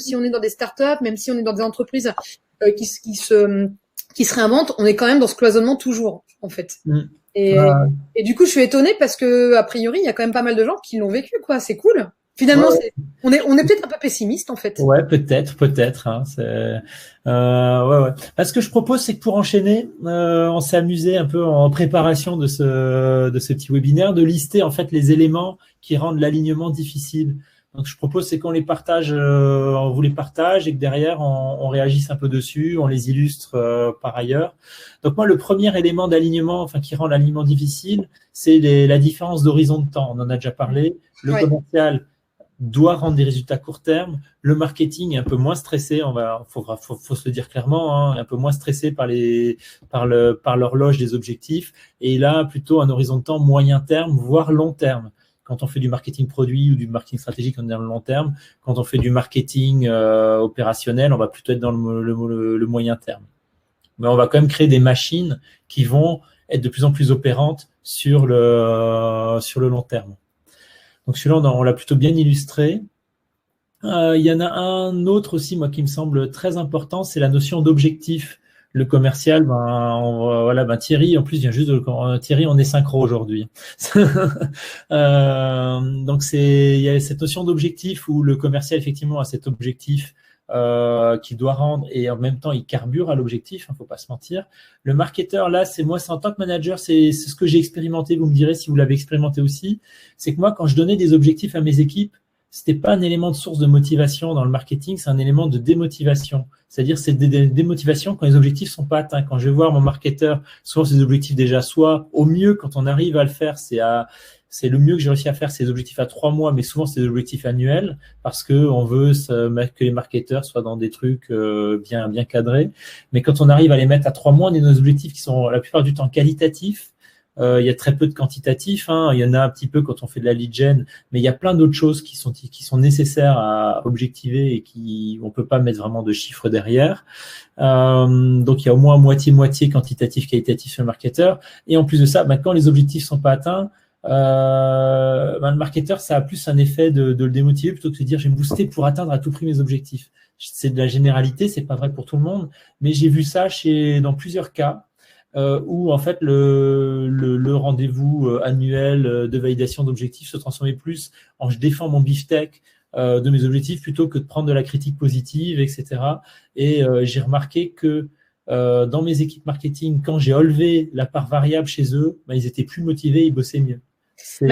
si on est dans des startups, même si on est dans des entreprises qui se réinventent, on est quand même dans ce cloisonnement toujours, en fait. Et du coup, je suis étonnée parce que, a priori, il y a quand même pas mal de gens qui l'ont vécu, quoi. C'est cool. Finalement, on est peut-être un peu pessimiste, en fait. Ouais, peut-être. Hein, ouais. Ce que je propose, c'est que pour enchaîner, on s'est amusé un peu en préparation de ce petit webinaire de lister en fait les éléments qui rendent l'alignement difficile. Donc, je propose, c'est qu'on les partage, on vous les partage et que derrière, on réagisse un peu dessus, on les illustre par ailleurs. Donc, moi, le premier élément d'alignement, enfin, qui rend l'alignement difficile, c'est la différence d'horizon de temps. On en a déjà parlé. Le commercial doit rendre des résultats court terme. Le marketing est un peu moins stressé. Faut se le dire clairement, hein, un peu moins stressé par l'horloge des objectifs. Et là, plutôt un horizon de temps moyen terme, voire long terme. Quand on fait du marketing produit ou du marketing stratégique, on est dans le long terme. Quand on fait du marketing opérationnel, on va plutôt être dans le moyen terme. Mais on va quand même créer des machines qui vont être de plus en plus opérantes sur le long terme. Donc celui-là, on l'a plutôt bien illustré. Il y en a un autre aussi, moi, qui me semble très important, c'est la notion d'objectif. Le commercial, Thierry, en plus, vient juste Thierry, on est synchro aujourd'hui. Donc il y a cette notion d'objectif où le commercial, effectivement, a cet objectif qu'il doit rendre et en même temps, il carbure à l'objectif, faut pas se mentir. Le marketeur, là, c'est en tant que manager, c'est ce que j'ai expérimenté. Vous me direz si vous l'avez expérimenté aussi. C'est que moi, quand je donnais des objectifs à mes équipes, c'était pas un élément de source de motivation dans le marketing, c'est un élément de démotivation. C'est-à-dire, c'est des démotivations quand les objectifs sont pas atteints. Quand je vais voir mon marketeur, souvent ces objectifs déjà, soit au mieux, quand on arrive à le faire, c'est le mieux que j'ai réussi à faire, c'est des objectifs à 3 mois, mais souvent c'est des objectifs annuels parce que on veut que les marketeurs soient dans des trucs bien cadrés. Mais quand on arrive à les mettre à 3 mois, on est dans des objectifs qui sont la plupart du temps qualitatifs. Il y a très peu de quantitatifs, hein. Il y en a un petit peu quand on fait de la lead gen, mais il y a plein d'autres choses qui sont nécessaires à objectiver et on peut pas mettre vraiment de chiffres derrière. Donc il y a au moins moitié quantitatif, qualitatif sur le marketeur. Et en plus de ça, quand les objectifs sont pas atteints, le marketeur, ça a plus un effet de le démotiver plutôt que de se dire je vais me booster pour atteindre à tout prix mes objectifs. C'est de la généralité, c'est pas vrai pour tout le monde, mais j'ai vu ça dans plusieurs cas. Où en fait le rendez-vous annuel de validation d'objectifs se transformait plus en je défends mon beefsteak de mes objectifs plutôt que de prendre de la critique positive, etc. Et j'ai remarqué que dans mes équipes marketing, quand j'ai enlevé la part variable chez eux, ils étaient plus motivés, ils bossaient mieux. Tu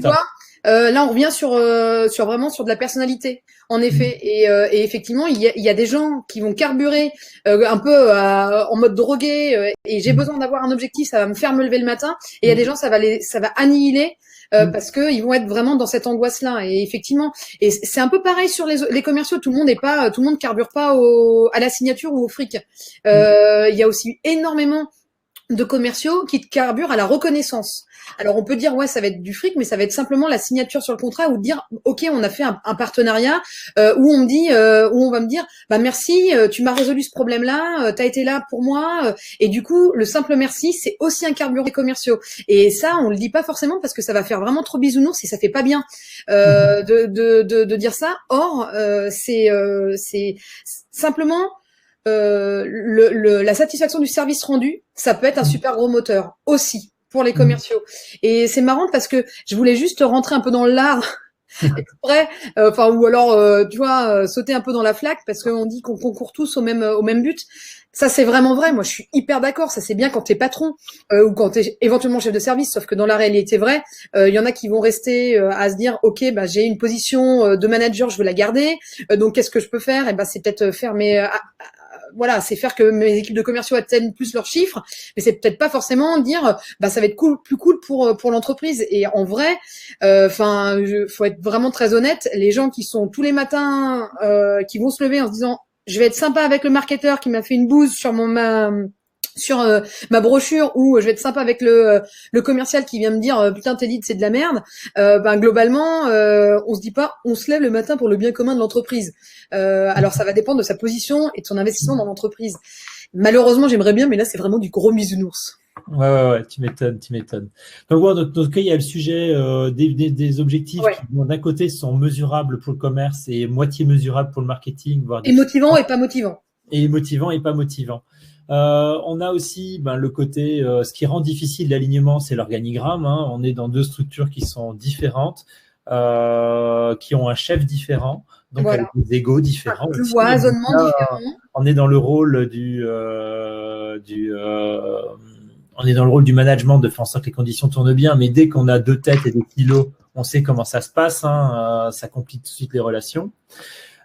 vois, là on revient sur de la personnalité, en effet. Et effectivement, il y a des gens qui vont carburer un peu en mode drogué et j'ai besoin d'avoir un objectif, ça va me faire me lever le matin. Et il y a des gens, ça va annihiler parce que ils vont être vraiment dans cette angoisse-là. Et effectivement, et c'est un peu pareil sur les commerciaux. Tout le monde carbure pas à la signature ou au fric. Il y a aussi énormément de commerciaux qui carburent à la reconnaissance. Alors on peut dire ouais ça va être du fric, mais ça va être simplement la signature sur le contrat ou dire ok on a fait un partenariat où on va me dire bah merci tu m'as résolu ce problème là, t'as été là pour moi et du coup le simple merci c'est aussi un carburant des commerciaux et ça on le dit pas forcément parce que ça va faire vraiment trop bisounours et ça fait pas bien de dire ça. Or c'est simplement la satisfaction du service rendu, ça peut être un super gros moteur aussi pour les commerciaux. Et c'est marrant parce que je voulais juste rentrer un peu dans l'art exprès, ou alors tu vois sauter un peu dans la flaque parce qu'on dit qu'on concourt tous au même but. Ça c'est vraiment vrai. Moi je suis hyper d'accord. Ça c'est bien quand t'es patron ou quand t'es éventuellement chef de service. Sauf que dans la réalité vraie, il y en a qui vont rester à se dire ok bah j'ai une position de manager, je veux la garder. Donc qu'est-ce que je peux faire? Et ben c'est peut-être faire voilà, c'est faire que mes équipes de commerciaux atteignent plus leurs chiffres, mais c'est peut-être pas forcément dire bah ça va être plus cool pour l'entreprise. Et en vrai, faut être vraiment très honnête. Les gens qui sont tous les matins, qui vont se lever en se disant je vais être sympa avec le marketeur qui m'a fait une bouse sur ma brochure ou je vais être sympa avec le commercial qui vient me dire putain tes leads c'est de la merde, globalement on se dit pas on se lève le matin pour le bien commun de l'entreprise. Alors ça va dépendre de sa position et de son investissement dans l'entreprise. Malheureusement j'aimerais bien mais là c'est vraiment du gros bisounours. Ouais, tu m'étonnes. Donc bon, dans notre cas, il y a le sujet des objectifs qui, d'un côté, sont mesurables pour le commerce et moitié mesurables pour le marketing, voire et motivant et pas motivant. Et motivant et pas motivant. On a aussi le côté, ce qui rend difficile l'alignement, c'est l'organigramme. Hein. On est dans deux structures qui sont différentes, qui ont un chef différent, donc avec des égos différents. Cloisonnement différent. On est dans le rôle on est dans le rôle du management de faire en sorte que les conditions tournent bien, mais dès qu'on a deux têtes et des kilos, on sait comment ça se passe, hein, ça complique tout de suite les relations.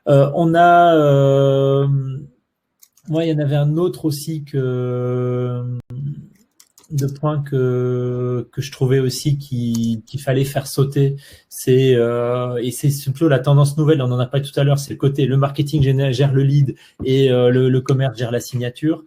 Il y en avait un autre aussi de points que je trouvais aussi qu'il fallait faire sauter, et c'est plutôt la tendance nouvelle, on en a parlé tout à l'heure, c'est le côté le marketing gère le lead et le commerce gère la signature.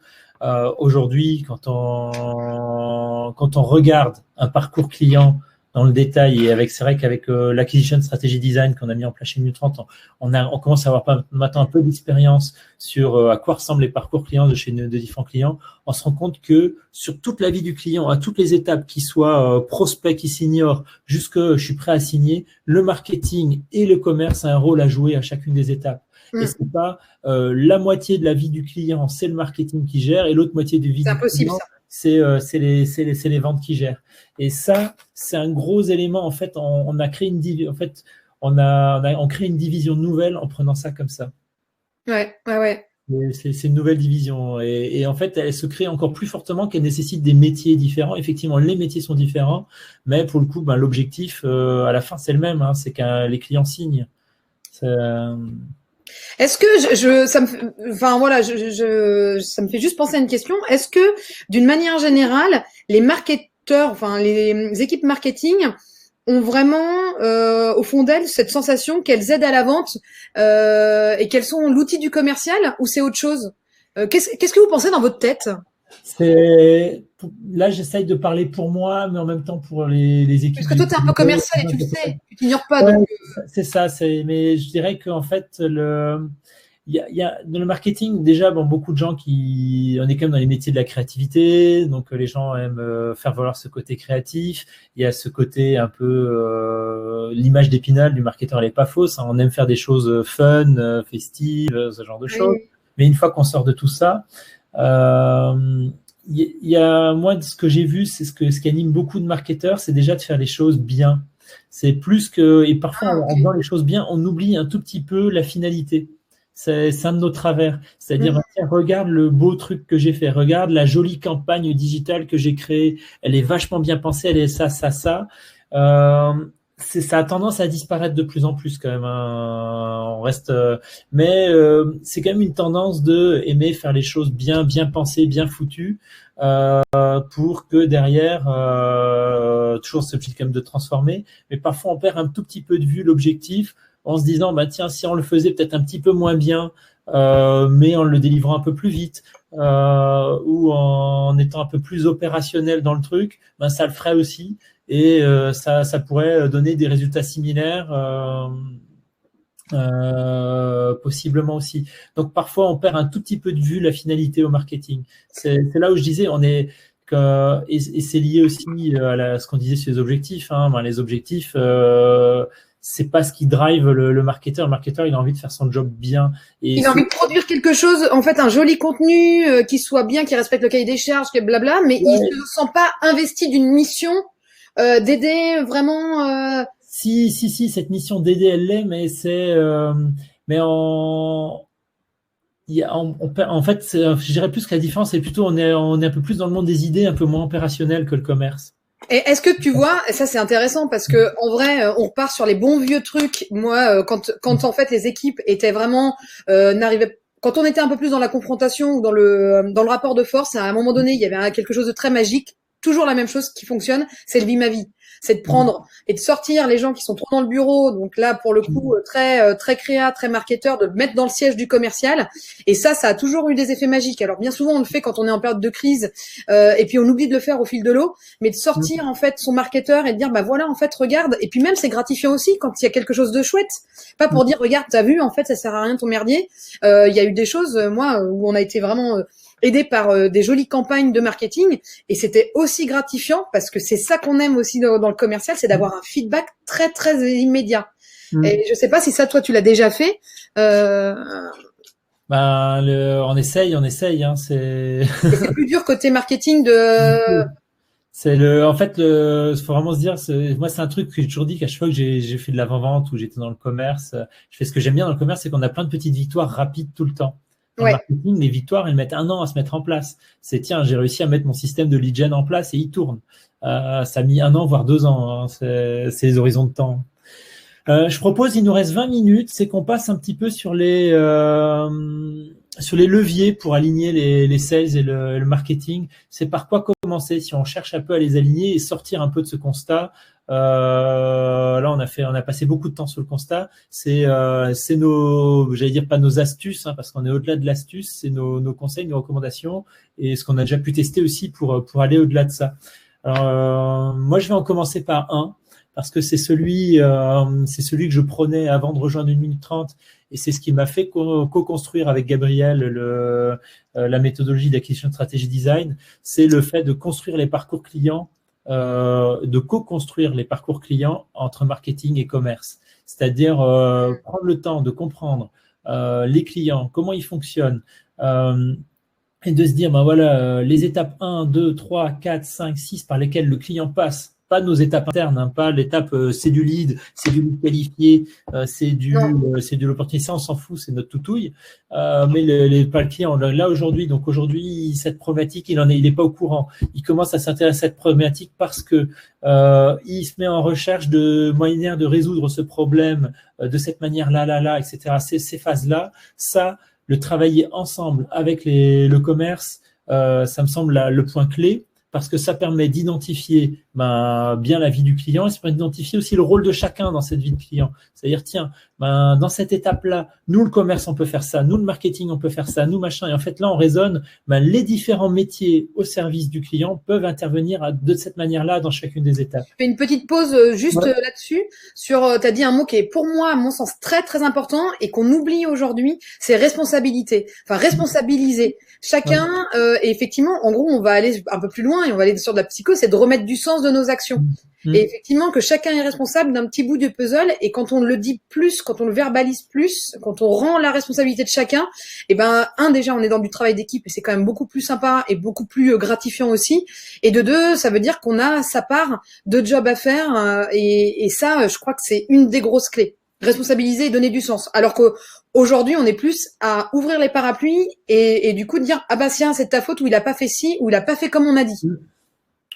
Aujourd'hui, quand on regarde un parcours client dans le détail, et c'est vrai qu'avec l'acquisition strategy design qu'on a mis en place chez Minute 30, on commence à avoir maintenant un peu d'expérience sur à quoi ressemblent les parcours clients de différents clients. On se rend compte que sur toute la vie du client, à toutes les étapes, qu'il soit prospect qui s'ignore, jusque je suis prêt à signer, le marketing et le commerce a un rôle à jouer à chacune des étapes. Et c'est pas la moitié de la vie du client, c'est le marketing qui gère, et l'autre moitié de vie du client, c'est les ventes qui gèrent. Et ça, c'est un gros élément. En fait, on a créé on crée une division nouvelle en prenant ça comme ça. Ouais. C'est une nouvelle division. Et en fait, elle se crée encore plus fortement qu'elle nécessite des métiers différents. Effectivement, les métiers sont différents, mais pour le coup, l'objectif, à la fin, c'est le même. Hein, c'est que les clients signent. Est-ce que ça me fait juste penser à une question. Est-ce que, d'une manière générale, les marketeurs, les équipes marketing ont vraiment, au fond d'elles, cette sensation qu'elles aident à la vente et qu'elles sont l'outil du commercial, ou c'est autre chose? Qu'est-ce que vous pensez dans votre tête? Là, j'essaye de parler pour moi, mais en même temps pour les équipes. Parce que toi, t'es un peu commercial et tu le sais, tu t'ignores pas. Donc... C'est ça. Mais je dirais qu'en fait, il y a dans le marketing déjà beaucoup de gens on est quand même dans les métiers de la créativité, donc les gens aiment faire valoir ce côté créatif. Il y a ce côté un peu l'image d'Épinal du marketeur, elle est pas fausse. Hein, on aime faire des choses fun, festives, ce genre de choses. Mais une fois qu'on sort de tout ça, il y a moi ce que j'ai vu, c'est ce qui anime beaucoup de marketeurs, c'est déjà de faire les choses bien. C'est plus que, et parfois en faisant les choses bien, on oublie un tout petit peu la finalité. C'est un de nos travers. C'est-à-dire, tiens, regarde le beau truc que j'ai fait, regarde la jolie campagne digitale que j'ai créée, elle est vachement bien pensée, elle est ça. ça a tendance à disparaître de plus en plus quand même, hein. On reste, mais c'est quand même une tendance de aimer faire les choses bien pensées, bien foutues, pour que derrière, toujours ce objectif quand même de transformer, mais parfois on perd un tout petit peu de vue l'objectif en se disant bah tiens si on le faisait peut-être un petit peu moins bien, mais en le délivrant un peu plus vite, ou en étant un peu plus opérationnel dans le truc, ben ça le ferait aussi. Et ça pourrait donner des résultats similaires, possiblement aussi. Donc parfois on perd un tout petit peu de vue la finalité au marketing. C'est là où je disais et c'est lié aussi à ce qu'on disait sur les objectifs, hein. Ben, les objectifs, c'est pas ce qui drive le marketeur. Le marketeur, il a envie de faire son job bien. Et il a envie de produire quelque chose, en fait, un joli contenu qui soit bien, qui respecte le cahier des charges, qui est blabla, mais il ne se sent pas investi d'une mission d'aider vraiment. Si, cette mission d'aider, elle l'est, mais mais en fait, je dirais plus que la différence, c'est plutôt on est un peu plus dans le monde des idées, un peu moins opérationnel que le commerce. Et est-ce que tu vois, et ça c'est intéressant parce que en vrai, on repart sur les bons vieux trucs. Moi, quand en fait les équipes étaient vraiment n'arrivaient quand on était un peu plus dans la confrontation ou dans le rapport de force, à un moment donné, il y avait quelque chose de très magique. Toujours la même chose qui fonctionne, c'est le vie ma vie. C'est de prendre et de sortir les gens qui sont trop dans le bureau. Donc là, pour le coup, très créa, très marketeur, de le mettre dans le siège du commercial. Et ça a toujours eu des effets magiques. Alors bien souvent, on le fait quand on est en période de crise, et puis on oublie de le faire au fil de l'eau. Mais de sortir en fait son marketeur et de dire bah voilà, en fait, regarde. Et puis même c'est gratifiant aussi quand il y a quelque chose de chouette. Pas pour dire regarde, t'as vu, en fait, ça sert à rien ton merdier. Il y a eu des choses, moi, où on a été vraiment aidé par des jolies campagnes de marketing, et c'était aussi gratifiant parce que c'est ça qu'on aime aussi dans le commercial, c'est d'avoir un feedback très très immédiat. Et je sais pas si ça toi tu l'as déjà fait. On essaye, hein, c'est plus dur côté marketing de. En fait, faut vraiment se dire, moi, c'est un truc que j'ai toujours dit qu'à chaque fois que j'ai fait de l'avant-vente ou j'étais dans le commerce, je fais ce que j'aime bien dans le commerce, c'est qu'on a plein de petites victoires rapides tout le temps. Dans le marketing, les victoires, elles mettent 1 an à se mettre en place. C'est tiens, j'ai réussi à mettre mon système de lead gen en place et il tourne. Ça a mis 1 an, voire 2 ans, hein. C'est les horizons de temps. Je propose, il nous reste 20 minutes, c'est qu'on passe un petit peu sur les leviers pour aligner les sales et le marketing. C'est par quoi commencer si on cherche un peu à les aligner et sortir un peu de ce constat. Là, on a passé beaucoup de temps sur le constat. C'est j'allais dire pas nos astuces, hein, parce qu'on est au-delà de l'astuce. C'est nos conseils, nos recommandations et ce qu'on a déjà pu tester aussi pour aller au-delà de ça. Alors, moi, je vais en commencer par un, parce que c'est celui que je prenais avant de rejoindre 1 minute 30, et c'est ce qui m'a fait co-construire avec Gabriel la méthodologie d'acquisition de stratégie design. C'est le fait de construire les parcours clients, de co-construire les parcours clients entre marketing et commerce. C'est-à-dire prendre le temps de comprendre les clients, comment ils fonctionnent, et de se dire, ben voilà, les étapes 1, 2, 3, 4, 5, 6 par lesquelles le client passe, pas nos étapes internes, hein, pas l'étape c'est du lead, c'est du lead qualifié, c'est de l'opportunité, ça on s'en fout, c'est notre toutouille, mais pas le client. Là aujourd'hui, donc aujourd'hui, cette problématique, il est pas au courant. Il commence à s'intéresser à cette problématique parce que il se met en recherche de moyens de résoudre ce problème de cette manière-là, etc. Ces phases-là, ça, le travailler ensemble avec le commerce, ça me semble le point clé, parce que ça permet d'identifier bien la vie du client, et ça permet d'identifier aussi le rôle de chacun dans cette vie de client. C'est-à-dire, tiens, dans cette étape-là, nous, le commerce, on peut faire ça, nous, le marketing, on peut faire ça, nous, machin. Et en fait, là, on raisonne, les différents métiers au service du client peuvent intervenir de cette manière-là dans chacune des étapes. Je fais une petite pause juste là-dessus. Tu as dit un mot qui est pour moi, à mon sens, très, très important et qu'on oublie aujourd'hui, c'est responsabilité. Enfin, responsabiliser. Chacun, et effectivement, en gros, on va aller un peu plus loin et on va aller sur de la psycho, c'est de remettre du sens de nos actions. Et effectivement, que chacun est responsable d'un petit bout du puzzle, et quand on le dit plus, quand on le verbalise plus, quand on rend la responsabilité de chacun, déjà, on est dans du travail d'équipe et c'est quand même beaucoup plus sympa et beaucoup plus gratifiant aussi. Et de deux, ça veut dire qu'on a sa part de job à faire, et ça, je crois que c'est une des grosses clés. Responsabiliser et donner du sens. Alors qu'aujourd'hui, on est plus à ouvrir les parapluies et du coup de dire, ah bah tiens, c'est de ta faute, ou il a pas fait ci, ou il a pas fait comme on a dit.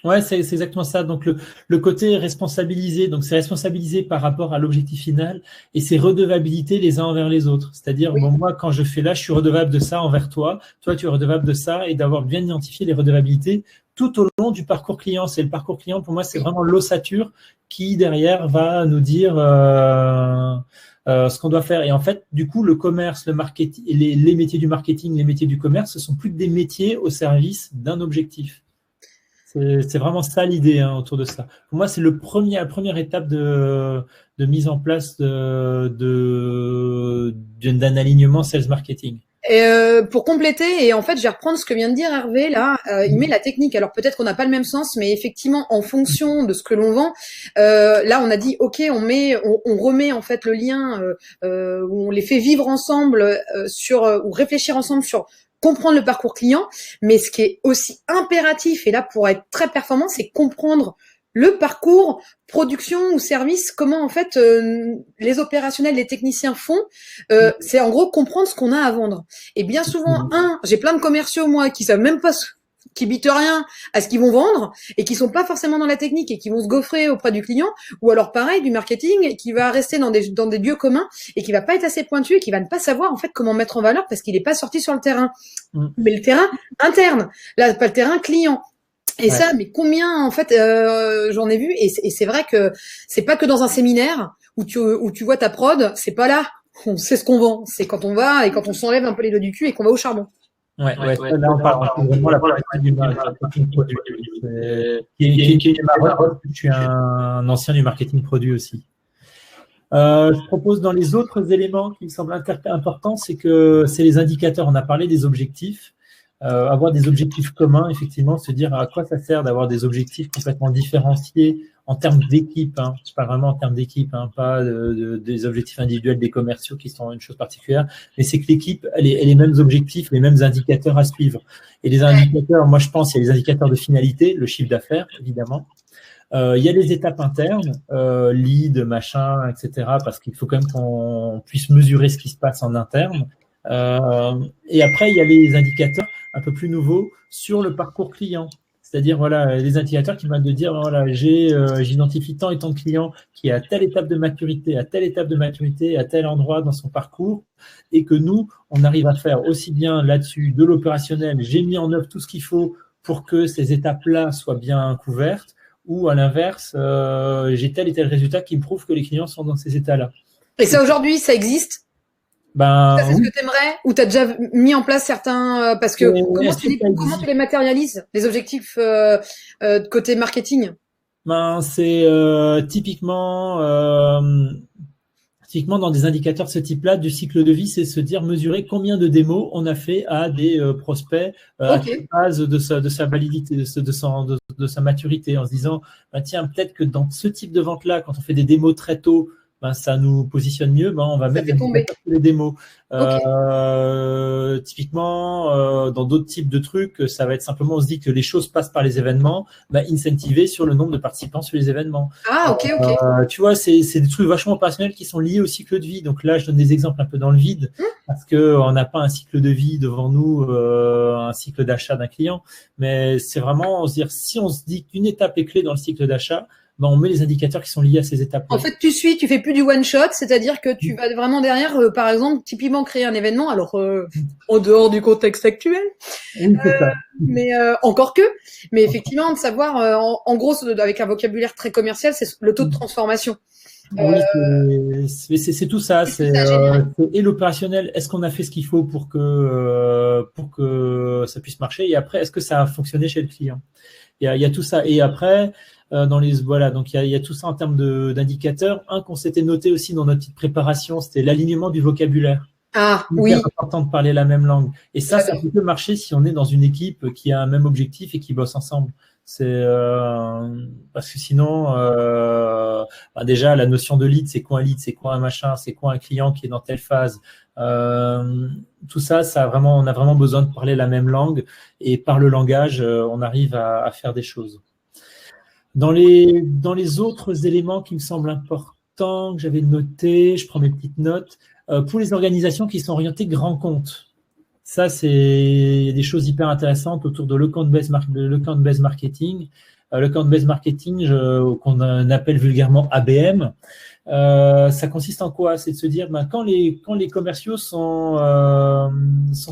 Ouais, c'est exactement ça. Donc le côté responsabilisé, donc c'est responsabilisé par rapport à l'objectif final et c'est redevabilité les uns envers les autres. C'est-à-dire, Oui. bon, moi, quand je fais là, je suis redevable de ça envers toi, toi, tu es redevable de ça et d'avoir bien identifié les redevabilités tout au long du parcours client. C'est le parcours client, pour moi, c'est vraiment l'ossature qui, derrière, va nous dire ce qu'on doit faire. Et en fait, du coup, le commerce, le marketing, les métiers du marketing, les métiers du commerce, ce sont plus que des métiers au service d'un objectif. C'est vraiment ça l'idée autour de ça. Pour moi, c'est la première étape de mise en place d'un alignement sales marketing. Et pour compléter, et en fait, je vais reprendre ce que vient de dire Hervé là. Il met la technique. Alors peut-être qu'on n'a pas le même sens, mais effectivement, en fonction de ce que l'on vend, là, on a dit ok, on remet en fait le lien, où on les fait vivre ensemble ou réfléchir ensemble sur comprendre le parcours client. Mais ce qui est aussi impératif, et là pour être très performant, c'est comprendre le parcours production ou service, comment en fait les opérationnels, les techniciens font, c'est en gros comprendre ce qu'on a à vendre. Et bien souvent, j'ai plein de commerciaux moi qui savent même pas qui bitent rien à ce qu'ils vont vendre et qui sont pas forcément dans la technique et qui vont se gaufrer auprès du client, ou alors pareil du marketing qui va rester dans des lieux communs et qui va pas être assez pointu et qui va ne pas savoir en fait comment mettre en valeur parce qu'il est pas sorti sur le terrain. Mais le terrain interne, là pas le terrain client. Et ça, mais combien en fait j'en ai vu, et c'est vrai que c'est pas que dans un séminaire où tu vois ta prod, c'est pas là on sait ce qu'on vend, c'est quand on va et quand on s'enlève un peu les doigts du cul et qu'on va au charbon. Là on parle vraiment la pratique du marketing produit. Je suis un ancien du marketing produit aussi. Je propose dans les autres éléments qui me semblent importants, c'est les indicateurs. On a parlé des objectifs. Avoir des objectifs communs, effectivement, se dire à quoi ça sert d'avoir des objectifs complètement différenciés en termes d'équipe. Je parle vraiment en termes d'équipe, pas des objectifs individuels des commerciaux qui sont une chose particulière, mais c'est que l'équipe ait les mêmes objectifs, les mêmes indicateurs à suivre. Et les indicateurs, moi je pense, il y a les indicateurs de finalité, le chiffre d'affaires, évidemment. Il y a les étapes internes, lead, machin, etc., parce qu'il faut quand même qu'on puisse mesurer ce qui se passe en interne. Et après, il y a les indicateurs un peu plus nouveaux sur le parcours client. C'est-à-dire, voilà, les indicateurs qui vont de dire, voilà, j'identifie tant et tant de clients qui est à telle étape de maturité, à tel endroit dans son parcours, et que nous, on arrive à faire aussi bien là-dessus de l'opérationnel. J'ai mis en œuvre tout ce qu'il faut pour que ces étapes-là soient bien couvertes, ou à l'inverse, j'ai tel et tel résultat qui me prouve que les clients sont dans ces états-là. Et ça, aujourd'hui, ça existe? Ça, c'est ce que tu aimerais, ou tu as déjà mis en place certains, parce que comment tu les matérialises, les objectifs côté marketing? C'est typiquement dans des indicateurs de ce type-là, du cycle de vie, c'est se dire, mesurer combien de démos on a fait à des prospects à quelle phase de sa validité, de sa maturité, en se disant, tiens, peut-être que dans ce type de vente-là, quand on fait des démos très tôt, ça nous positionne mieux, on va mettre les démos. Typiquement, dans d'autres types de trucs, ça va être simplement, on se dit que les choses passent par les événements, incentiver sur le nombre de participants sur les événements. Tu vois, c'est des trucs vachement opérationnels qui sont liés au cycle de vie. Donc là, je donne des exemples un peu dans le vide, parce qu'on n'a pas un cycle de vie devant nous, un cycle d'achat d'un client, mais c'est vraiment, on se dire, si on se dit qu'une étape est clé dans le cycle d'achat, on met les indicateurs qui sont liés à ces étapes-là. En fait, tu fais plus du one shot, c'est-à-dire que tu vas vraiment derrière, par exemple, typiquement créer un événement, alors en dehors du contexte actuel, mais encore que, mais effectivement de savoir, en gros, avec un vocabulaire très commercial, c'est le taux de transformation. C'est tout ça, c'est et l'opérationnel. Est-ce qu'on a fait ce qu'il faut pour que ça puisse marcher, et après, est-ce que ça a fonctionné chez le client? Il y a tout ça, et après. Donc il y a tout ça en termes d'indicateurs. Un qu'on s'était noté aussi dans notre petite préparation, c'était l'alignement du vocabulaire. Oui. C'est important de parler la même langue. Et ça peut marcher si on est dans une équipe qui a un même objectif et qui bosse ensemble. C'est parce que sinon, déjà la notion de lead, c'est quoi un lead, c'est quoi un machin, c'est quoi un client qui est dans telle phase. Tout ça, on a vraiment besoin de parler la même langue, et par le langage, on arrive à faire des choses. Dans les autres éléments qui me semblent importants, que j'avais notés, je prends mes petites notes, pour les organisations qui sont orientées grands comptes. Ça, il y a des choses hyper intéressantes autour de l'account-based marketing. Le Account-Based Marketing, qu'on appelle vulgairement ABM. Ça consiste en quoi? C'est de se dire, quand les commerciaux sont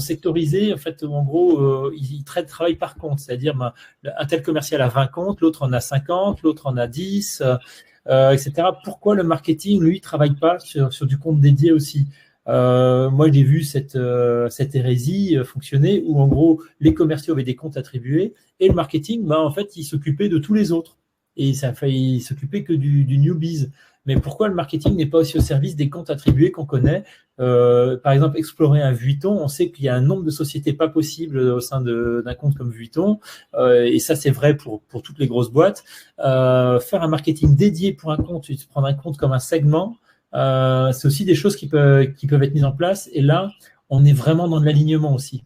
sectorisés, en fait, en gros, ils travaillent par compte. C'est-à-dire, un tel commercial a 20 comptes, l'autre en a 50, l'autre en a 10, etc. Pourquoi le marketing, lui, travaille pas sur du compte dédié aussi? Moi, j'ai vu cette hérésie fonctionner où, en gros, les commerciaux avaient des comptes attribués et le marketing, en fait, il s'occupait de tous les autres. Et il s'occupait que du newbies. Mais pourquoi le marketing n'est pas aussi au service des comptes attribués qu'on connaît? Par exemple, explorer un Vuitton, on sait qu'il y a un nombre de sociétés pas possibles au sein d'un compte comme Vuitton, et ça c'est vrai pour toutes les grosses boîtes. Faire un marketing dédié pour un compte, prendre un compte comme un segment, c'est aussi des choses qui peuvent être mises en place. Et là, on est vraiment dans de l'alignement aussi.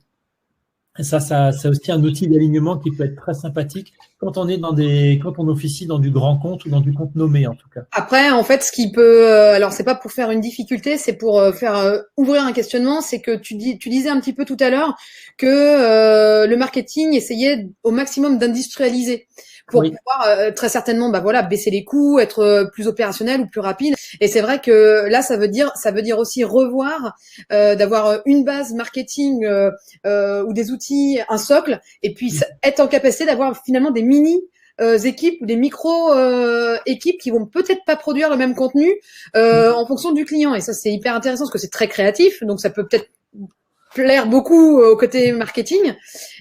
Et ça c'est aussi un outil d'alignement qui peut être très sympathique quand on officie dans du grand compte ou dans du compte nommé, en tout cas. Après, en fait, ce qui peut, alors c'est pas pour faire une difficulté, c'est pour faire ouvrir un questionnement. C'est que tu disais un petit peu tout à l'heure que le marketing essayait au maximum d'industrialiser pour pouvoir très certainement, baisser les coûts, être plus opérationnel ou plus rapide. Et c'est vrai que là, ça veut dire aussi revoir, d'avoir une base marketing ou des outils, un socle, et puis être en capacité d'avoir finalement des mini équipes ou des micro équipes qui vont peut-être pas produire le même contenu en fonction du client. Et ça, c'est hyper intéressant parce que c'est très créatif, donc ça peut peut-être plaire beaucoup au côté marketing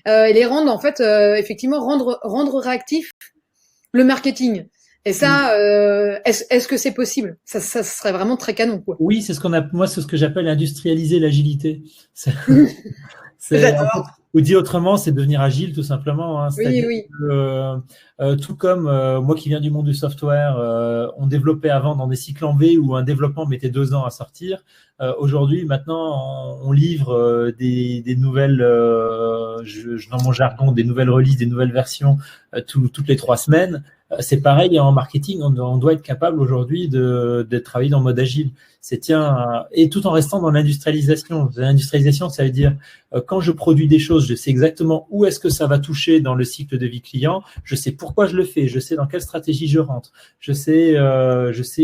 et les rendre en fait effectivement rendre réactif le marketing. Et ça, est-ce que c'est possible? Ça serait vraiment très canon, quoi. Oui, c'est ce que j'appelle industrialiser l'agilité. Ou dit autrement, c'est devenir agile tout simplement. Oui. Tout comme moi qui viens du monde du software, on développait avant dans des cycles en V où un développement mettait 2 ans à sortir. Aujourd'hui, maintenant, on livre des nouvelles, dans mon jargon, des nouvelles releases, des nouvelles versions toutes les 3 semaines. C'est pareil en marketing, on doit être capable aujourd'hui de travailler en mode agile. Et tout en restant dans l'industrialisation. L'industrialisation, ça veut dire quand je produis des choses, je sais exactement où est-ce que ça va toucher dans le cycle de vie client, je sais pourquoi je le fais, je sais dans quelle stratégie je rentre, je sais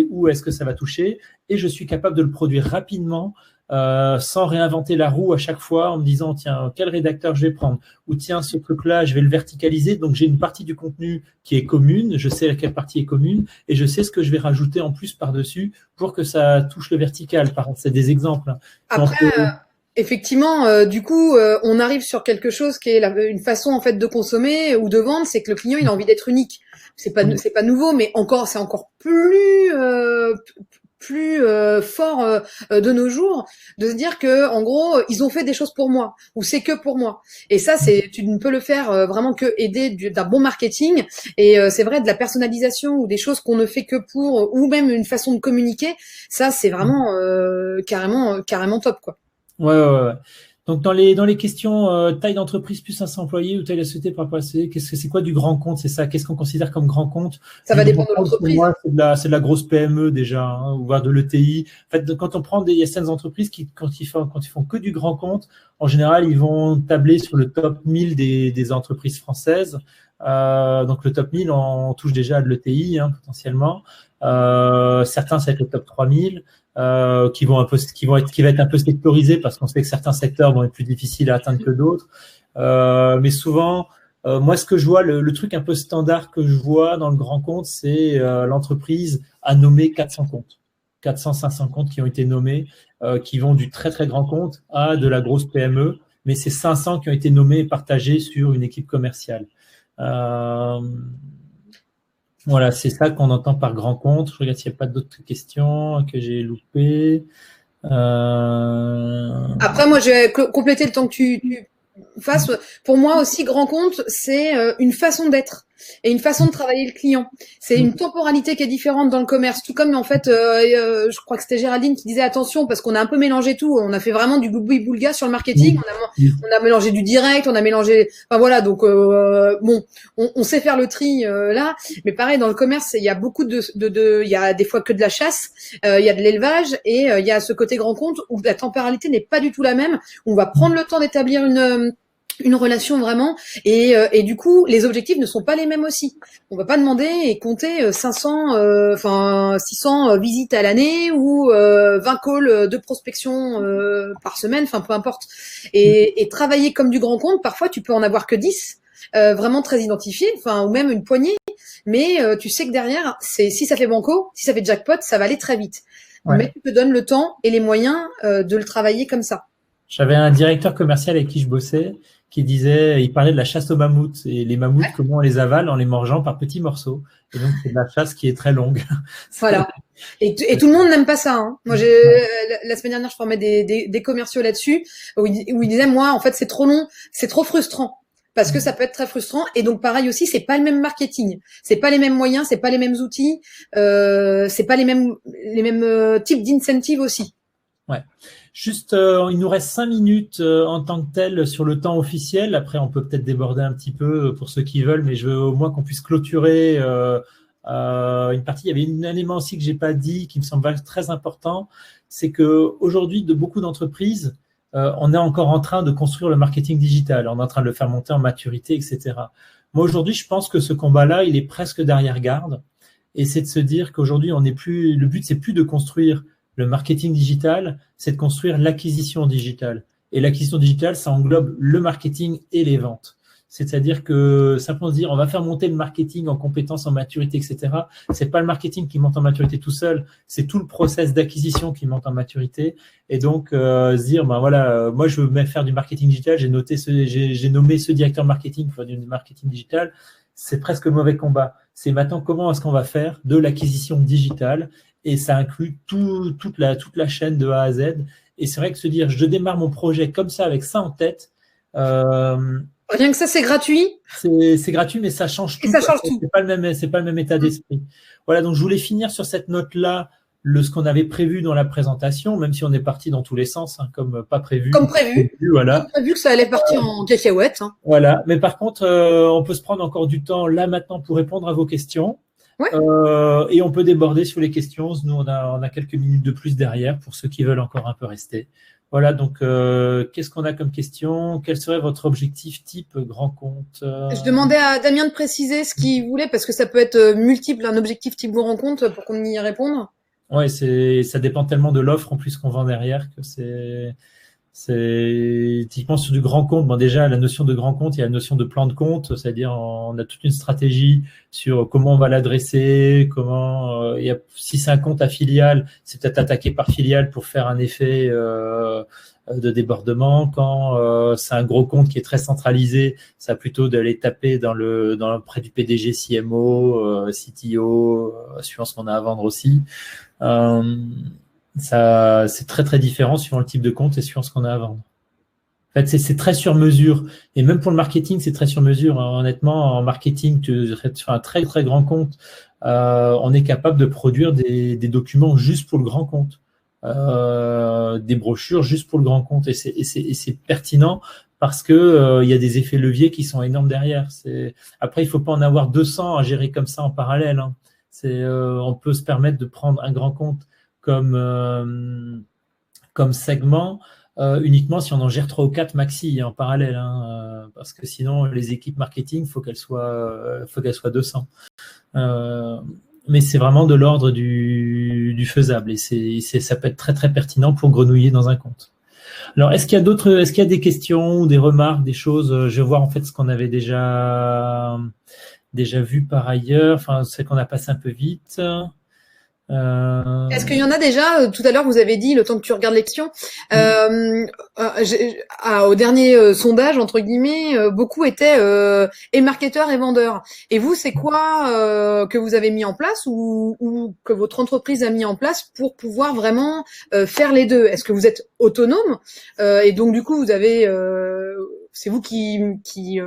où est-ce que ça va toucher et je suis capable de le produire rapidement sans réinventer la roue à chaque fois en me disant tiens, quel rédacteur je vais prendre ou tiens, ce truc-là, je vais le verticaliser. Donc, j'ai une partie du contenu qui est commune, je sais laquelle partie est commune et je sais ce que je vais rajouter en plus par-dessus pour que ça touche le vertical. C'est des exemples. Après, effectivement, du coup, on arrive sur quelque chose qui est une façon en fait de consommer ou de vendre, c'est que le client il a envie d'être unique. C'est pas nouveau, mais c'est encore plus fort de nos jours, de se dire que en gros ils ont fait des choses pour moi ou c'est que pour moi. Et ça, tu ne peux le faire vraiment que aider d'un bon marketing. Et c'est vrai, de la personnalisation ou des choses qu'on ne fait que pour, ou même une façon de communiquer, ça c'est vraiment carrément top, quoi. Ouais. Donc dans les questions taille d'entreprise plus 500 employés ou taille de la société par rapport à c'est quoi du grand compte? C'est ça, qu'est-ce qu'on considère comme grand compte? Ça va dépendre de l'entreprise. Pour moi, c'est de la grosse PME déjà, ou voire de l'ETI. En fait, quand on prend il y a certaines entreprises qui quand ils font que du grand compte, en général, ils vont tabler sur le top 1000 des entreprises françaises. Donc le top 1000, on touche déjà à de l'ETI potentiellement. Certains, ça va être le top 3000. Qui va être un peu sectorisé parce qu'on sait que certains secteurs vont être plus difficiles à atteindre que d'autres. Mais souvent, moi, ce que je vois, le truc un peu standard que je vois dans le grand compte, c'est l'entreprise a nommé 400 comptes. 400, 500 comptes qui ont été nommés, qui vont du très, très grand compte à de la grosse PME. Mais c'est 500 qui ont été nommés et partagés sur une équipe commerciale. Voilà, c'est ça qu'on entend par grand compte. Je regarde s'il n'y a pas d'autres questions que j'ai loupées. Après, moi, je vais compléter le temps que tu fasses. Pour moi aussi, grand compte, c'est une façon d'être et une façon de travailler le client. C'est une temporalité qui est différente dans le commerce. Tout comme, en fait, je crois que c'était Géraldine qui disait attention parce qu'on a un peu mélangé tout. On a fait vraiment du boubou-boulga sur le marketing. On a mélangé du direct, on a mélangé... Enfin, voilà, donc bon, on sait faire le tri là. Mais pareil, dans le commerce, il y a beaucoup il y a des fois que de la chasse, il y a de l'élevage et il y a ce côté grand compte où la temporalité n'est pas du tout la même. On va prendre le temps d'établir une relation vraiment, et du coup les objectifs ne sont pas les mêmes aussi. On va pas demander et compter 500 600 visites à l'année ou 20 calls de prospection par semaine, enfin peu importe. Et travailler comme du grand compte, parfois tu peux en avoir que 10 vraiment très identifiés, enfin ou même une poignée, mais tu sais que derrière, si ça fait banco, si ça fait jackpot, ça va aller très vite. Ouais. Mais tu te donnes le temps et les moyens de le travailler comme ça. J'avais un directeur commercial avec qui je bossais qui disait, il parlait de la chasse aux mammouths et les mammouths, comment on les avale en les mangeant par petits morceaux. Et donc, c'est de la chasse qui est très longue. Voilà. Et tout le monde n'aime pas ça. Hein. Moi, la semaine dernière, je formais des commerciaux là-dessus où ils disaient, moi, en fait, c'est trop long, c'est trop frustrant. Parce que ça peut être très frustrant. Et donc, pareil aussi, c'est pas le même marketing. C'est pas les mêmes moyens, c'est pas les mêmes outils, c'est pas les mêmes types d'incentives aussi. Ouais. Juste, il nous reste 5 minutes en tant que tel sur le temps officiel. Après, on peut peut-être déborder un petit peu pour ceux qui veulent, mais je veux au moins qu'on puisse clôturer une partie. Il y avait un élément aussi que j'ai pas dit, qui me semble très important, c'est que aujourd'hui, de beaucoup d'entreprises, on est encore en train de construire le marketing digital. On est en train de le faire monter en maturité, etc. Moi, aujourd'hui, je pense que ce combat-là, il est presque derrière-garde. Et c'est de se dire qu'aujourd'hui, on n'est plus. Le but, c'est plus de construire le marketing digital, c'est de construire l'acquisition digitale. Et l'acquisition digitale, ça englobe le marketing et les ventes. C'est-à-dire que simplement se dire, on va faire monter le marketing en compétences, en maturité, etc. C'est pas le marketing qui monte en maturité tout seul, c'est tout le process d'acquisition qui monte en maturité. Et donc, se dire, ben voilà, moi je veux faire du marketing digital, j'ai nommé ce directeur marketing pour du marketing digital. C'est presque le mauvais combat. C'est maintenant comment est-ce qu'on va faire de l'acquisition digitale. Et ça inclut toute la chaîne de A à Z. Et c'est vrai que se dire, je démarre mon projet comme ça, avec ça en tête. Rien que ça, c'est gratuit. C'est gratuit, mais ça change tout. Et ça change tout. C'est pas le même état d'esprit. Voilà, donc je voulais finir sur cette note-là, ce qu'on avait prévu dans la présentation, même si on est parti dans tous les sens, hein, comme pas prévu. Comme prévu. Voilà. Comme prévu que ça allait partir en cacahuète. Hein. Voilà, mais par contre, on peut se prendre encore du temps là maintenant pour répondre à vos questions. Ouais. Et on peut déborder sur les questions. Nous, on a quelques minutes de plus derrière pour ceux qui veulent encore un peu rester. Voilà, donc qu'est-ce qu'on a comme question? Quel serait votre objectif type grand compte? Je demandais à Damien de préciser ce qu'il voulait parce que ça peut être multiple, un objectif type grand compte pour qu'on y réponde. Ouais, ça dépend tellement de l'offre en plus qu'on vend derrière que c'est typiquement sur du grand compte. Bon, déjà, la notion de grand compte, il y a la notion de plan de compte, c'est-à-dire on a toute une stratégie sur comment on va l'adresser, si c'est un compte à filiale, c'est peut-être attaqué par filiale pour faire un effet de débordement. Quand c'est un gros compte qui est très centralisé, ça va plutôt d'aller taper près du PDG, CMO, CTO, suivant ce qu'on a à vendre aussi. Ça, c'est très très différent suivant le type de compte et suivant ce qu'on a à vendre. En fait, c'est très sur mesure. Et même pour le marketing, c'est très sur mesure. Honnêtement, en marketing, sur un très très grand compte, on est capable de produire des documents juste pour le grand compte, des brochures juste pour le grand compte. Et c'est pertinent parce que il y a des effets leviers qui sont énormes derrière. Après, il faut pas en avoir 200 à gérer comme ça en parallèle. Hein. On peut se permettre de prendre un grand compte comme segment uniquement si on en gère 3 ou 4 maxi en parallèle, hein, parce que sinon les équipes marketing, faut qu'elles soient 200. Mais c'est vraiment de l'ordre du faisable et ça peut être très très pertinent pour grenouiller dans un compte. Alors est-ce qu'il y a des questions ou des remarques, des choses? Je vais voir en fait ce qu'on avait déjà vu par ailleurs. Enfin, c'est qu'on a passé un peu vite. Est-ce qu'il y en a déjà, tout à l'heure vous avez dit, le temps que tu regardes les questions, au dernier sondage, entre guillemets, beaucoup étaient et marketeurs et vendeurs. Et vous, c'est quoi que vous avez mis en place ou que votre entreprise a mis en place pour pouvoir vraiment faire les deux? Est-ce que vous êtes autonome et donc du coup, c'est vous qui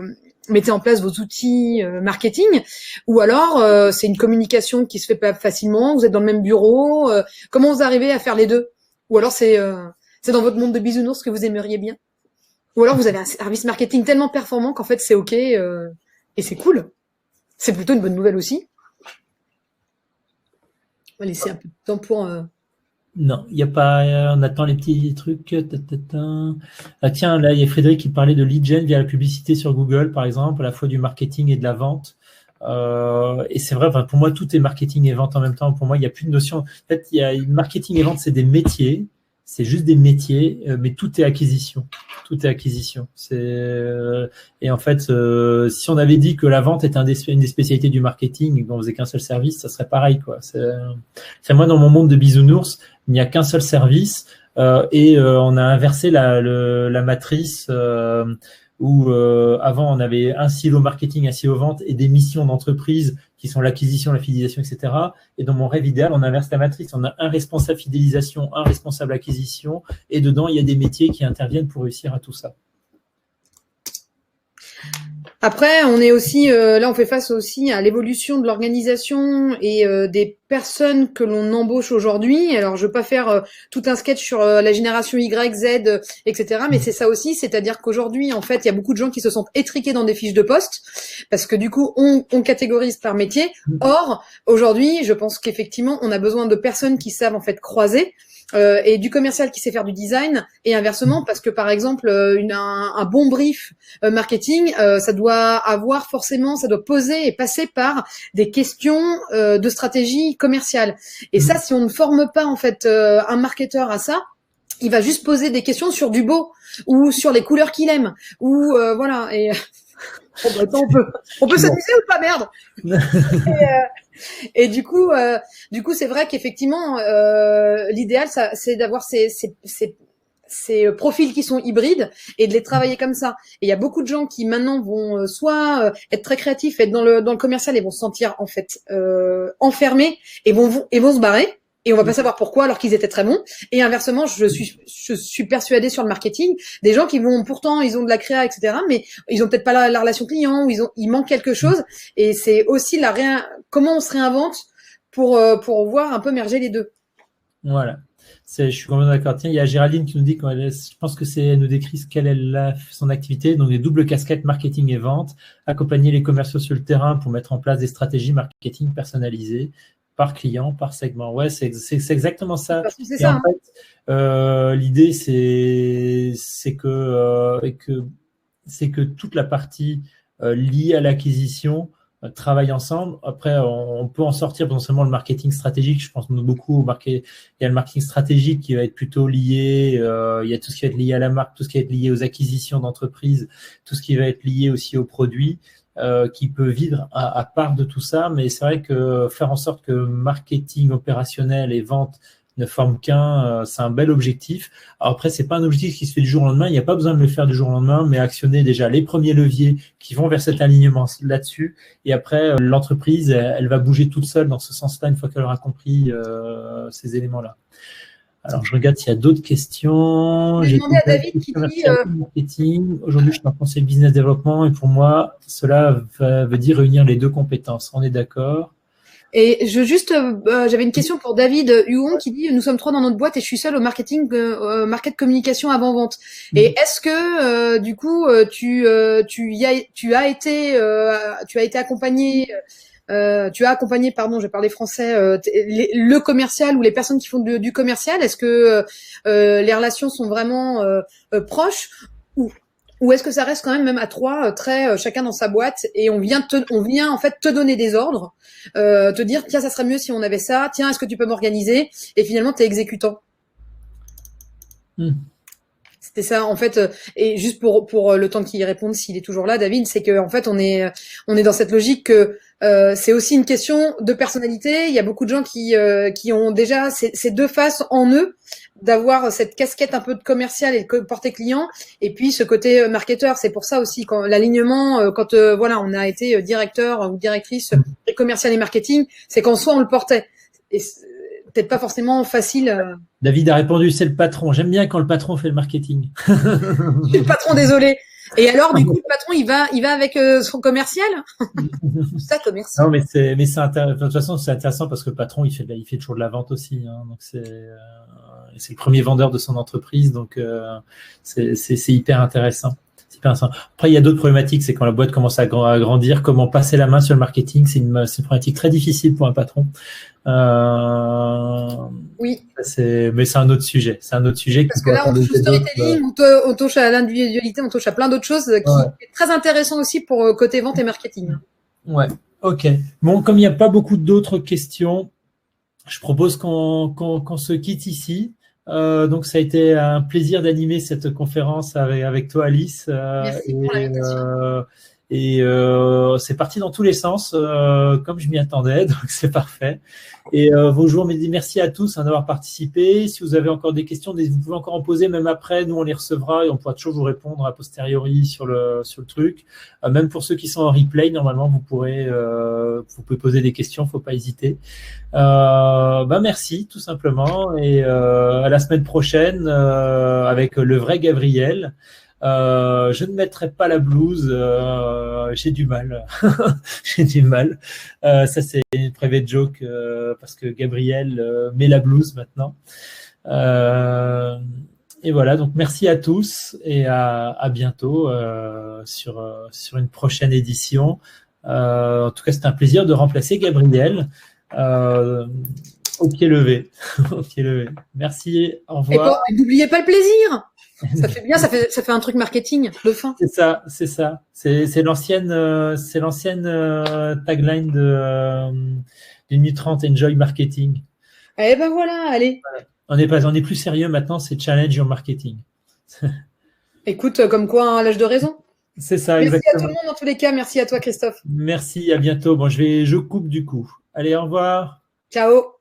mettez en place vos outils marketing, ou alors c'est une communication qui se fait pas facilement, vous êtes dans le même bureau, comment vous arrivez à faire les deux? Ou alors c'est dans votre monde de bisounours que vous aimeriez bien? Ou alors vous avez un service marketing tellement performant qu'en fait c'est ok et c'est cool. C'est plutôt une bonne nouvelle aussi. On va laisser un peu de temps pour Non, il n'y a pas. On attend les petits trucs. Ah, tiens, là, il y a Frédéric qui parlait de lead gen via la publicité sur Google, par exemple, à la fois du marketing et de la vente. Et c'est vrai, enfin, pour moi, tout est marketing et vente en même temps. Pour moi, il n'y a plus de notion. En fait, il y a marketing et vente, c'est des métiers. C'est juste des métiers, mais tout est acquisition. Tout est acquisition. Et en fait, si on avait dit que la vente est une des spécialités du marketing et qu'on faisait qu'un seul service, ça serait pareil, quoi. C'est moi, dans mon monde de bisounours, il n'y a qu'un seul service et on a inversé la matrice où avant, on avait un silo marketing, un silo vente et des missions d'entreprise qui sont l'acquisition, la fidélisation, etc. Et dans mon rêve idéal, on inverse la matrice. On a un responsable fidélisation, un responsable acquisition, et dedans, il y a des métiers qui interviennent pour réussir à tout ça. Après, on est aussi là, on fait face aussi à l'évolution de l'organisation et des personnes que l'on embauche aujourd'hui. Alors, je veux pas faire tout un sketch sur la génération Y, Z, etc. Mais c'est ça aussi, c'est-à-dire qu'aujourd'hui, en fait, il y a beaucoup de gens qui se sentent étriqués dans des fiches de poste parce que du coup, on catégorise par métier. Or, aujourd'hui, je pense qu'effectivement, on a besoin de personnes qui savent en fait croiser. Et du commercial qui sait faire du design et inversement parce que par exemple un bon brief marketing ça doit poser et passer par des questions de stratégie commerciale et ça si on ne forme pas en fait un marketeur à ça il va juste poser des questions sur du beau ou sur les couleurs qu'il aime ou voilà et on peut s'amuser ou pas merde et du coup, c'est vrai qu'effectivement, l'idéal, c'est d'avoir ces profils qui sont hybrides et de les travailler comme ça. Et il y a beaucoup de gens qui maintenant vont soit être très créatifs, être dans le commercial et vont se sentir en fait enfermés et vont se barrer. Et on va pas savoir pourquoi alors qu'ils étaient très bons. Et inversement, je suis persuadée sur le marketing, des gens qui vont pourtant ils ont de la créa, etc. Mais ils ont peut-être pas la relation client ou il manque quelque chose. Et c'est aussi comment on se réinvente pour voir un peu merger les deux. Voilà. Je suis complètement d'accord. Tiens, il y a Géraldine qui nous dit je pense que elle nous décrit quelle est son activité. Donc, des doubles casquettes marketing et vente, accompagner les commerciaux sur le terrain pour mettre en place des stratégies marketing personnalisées par client, par segment. Ouais, c'est exactement ça. C'est ça. En fait, l'idée, c'est que toute la partie liée à l'acquisition travaille ensemble. Après, on peut en sortir potentiellement le marketing stratégique. Je pense beaucoup il y a le marketing stratégique qui va être plutôt lié. Il y a tout ce qui va être lié à la marque, tout ce qui va être lié aux acquisitions d'entreprises, tout ce qui va être lié aussi aux produits. Qui peut vivre à part de tout ça, mais c'est vrai que faire en sorte que marketing opérationnel et vente ne forment qu'un, c'est un bel objectif. Alors après, c'est pas un objectif qui se fait du jour au lendemain, il n'y a pas besoin de le faire du jour au lendemain, mais actionner déjà les premiers leviers qui vont vers cet alignement là-dessus, et après, l'entreprise, elle va bouger toute seule dans ce sens-là une fois qu'elle aura compris ces éléments-là. Alors, je regarde s'il y a d'autres questions. J'ai demandé à David qui dit marketing. Aujourd'hui, je suis en conseil business développement et pour moi, cela veut dire réunir les deux compétences. On est d'accord? Et j'avais une question pour David Huon qui dit nous sommes 3 dans notre boîte et je suis seul au marketing, market communication avant vente. Et est-ce que du coup tu as été accompagné tu as accompagné, pardon, je vais parler français, le commercial ou les personnes qui font du commercial. Est-ce que les relations sont vraiment proches ou est-ce que ça reste quand même à 3, très chacun dans sa boîte et on vient en fait te donner des ordres, te dire tiens ça serait mieux si on avait ça, tiens est-ce que tu peux m'organiser et finalement t'es exécutant. C'était ça en fait et juste pour le temps qu'il réponde s'il est toujours là David, c'est que en fait on est dans cette logique que c'est aussi une question de personnalité. Il y a beaucoup de gens qui ont déjà ces deux faces en eux, d'avoir cette casquette un peu de commercial et de porter client, et puis ce côté marketeur. C'est pour ça aussi quand l'alignement, quand voilà, on a été directeur ou directrice commercial et marketing, c'est qu'en soi on le portait. Et peut-être pas forcément facile. David a répondu, c'est le patron. J'aime bien quand le patron fait le marketing. C'est le patron, désolé. Et alors, du coup, le patron, il va avec son commercial. Ça, commercial. Non, mais de toute façon, c'est intéressant parce que le patron, il fait toujours de la vente aussi. Hein, donc c'est le premier vendeur de son entreprise, donc c'est hyper intéressant. super intéressant. Après, il y a d'autres problématiques, c'est quand la boîte commence à grandir, comment passer la main sur le marketing, c'est une problématique très difficile pour un patron. Oui. Mais c'est un autre sujet. C'est un autre sujet. Parce que là, on touche au storytelling, on touche à l'individualité, on touche à plein d'autres choses qui est très intéressant aussi pour côté vente et marketing. Ouais, ok. Bon, comme il n'y a pas beaucoup d'autres questions, je propose qu'on se quitte ici. Donc, ça a été un plaisir d'animer cette conférence avec toi, Alice. Merci pour l'invitation. Et c'est parti dans tous les sens, comme je m'y attendais, donc c'est parfait. Et bonjour, merci à tous d'avoir participé. Si vous avez encore des questions, vous pouvez encore en poser, même après, nous on les recevra et on pourra toujours vous répondre a posteriori sur le truc. Même pour ceux qui sont en replay, normalement, vous pouvez poser des questions, faut pas hésiter. Merci, tout simplement, et à la semaine prochaine avec le vrai Gabriel. Je ne mettrai pas la blouse, j'ai du mal. J'ai du mal. Ça, c'est une private joke parce que Gabriel met la blouse maintenant. Et voilà, donc merci à tous et à bientôt sur une prochaine édition. En tout cas, c'est un plaisir de remplacer Gabriel au pied levé. Au pied levé. Merci, au revoir. Et n'oubliez pas le plaisir. Ça fait bien, ça fait un truc marketing de fin. C'est ça, c'est ça. C'est l'ancienne tagline du Nutrient Enjoy Marketing. Eh ben voilà, allez. On est plus sérieux maintenant, c'est Challenge Your Marketing. Écoute, comme quoi, à l'âge de raison. C'est ça, merci exactement. Merci à tout le monde dans tous les cas. Merci à toi, Christophe. Merci, à bientôt. Bon, je coupe du coup. Allez, au revoir. Ciao.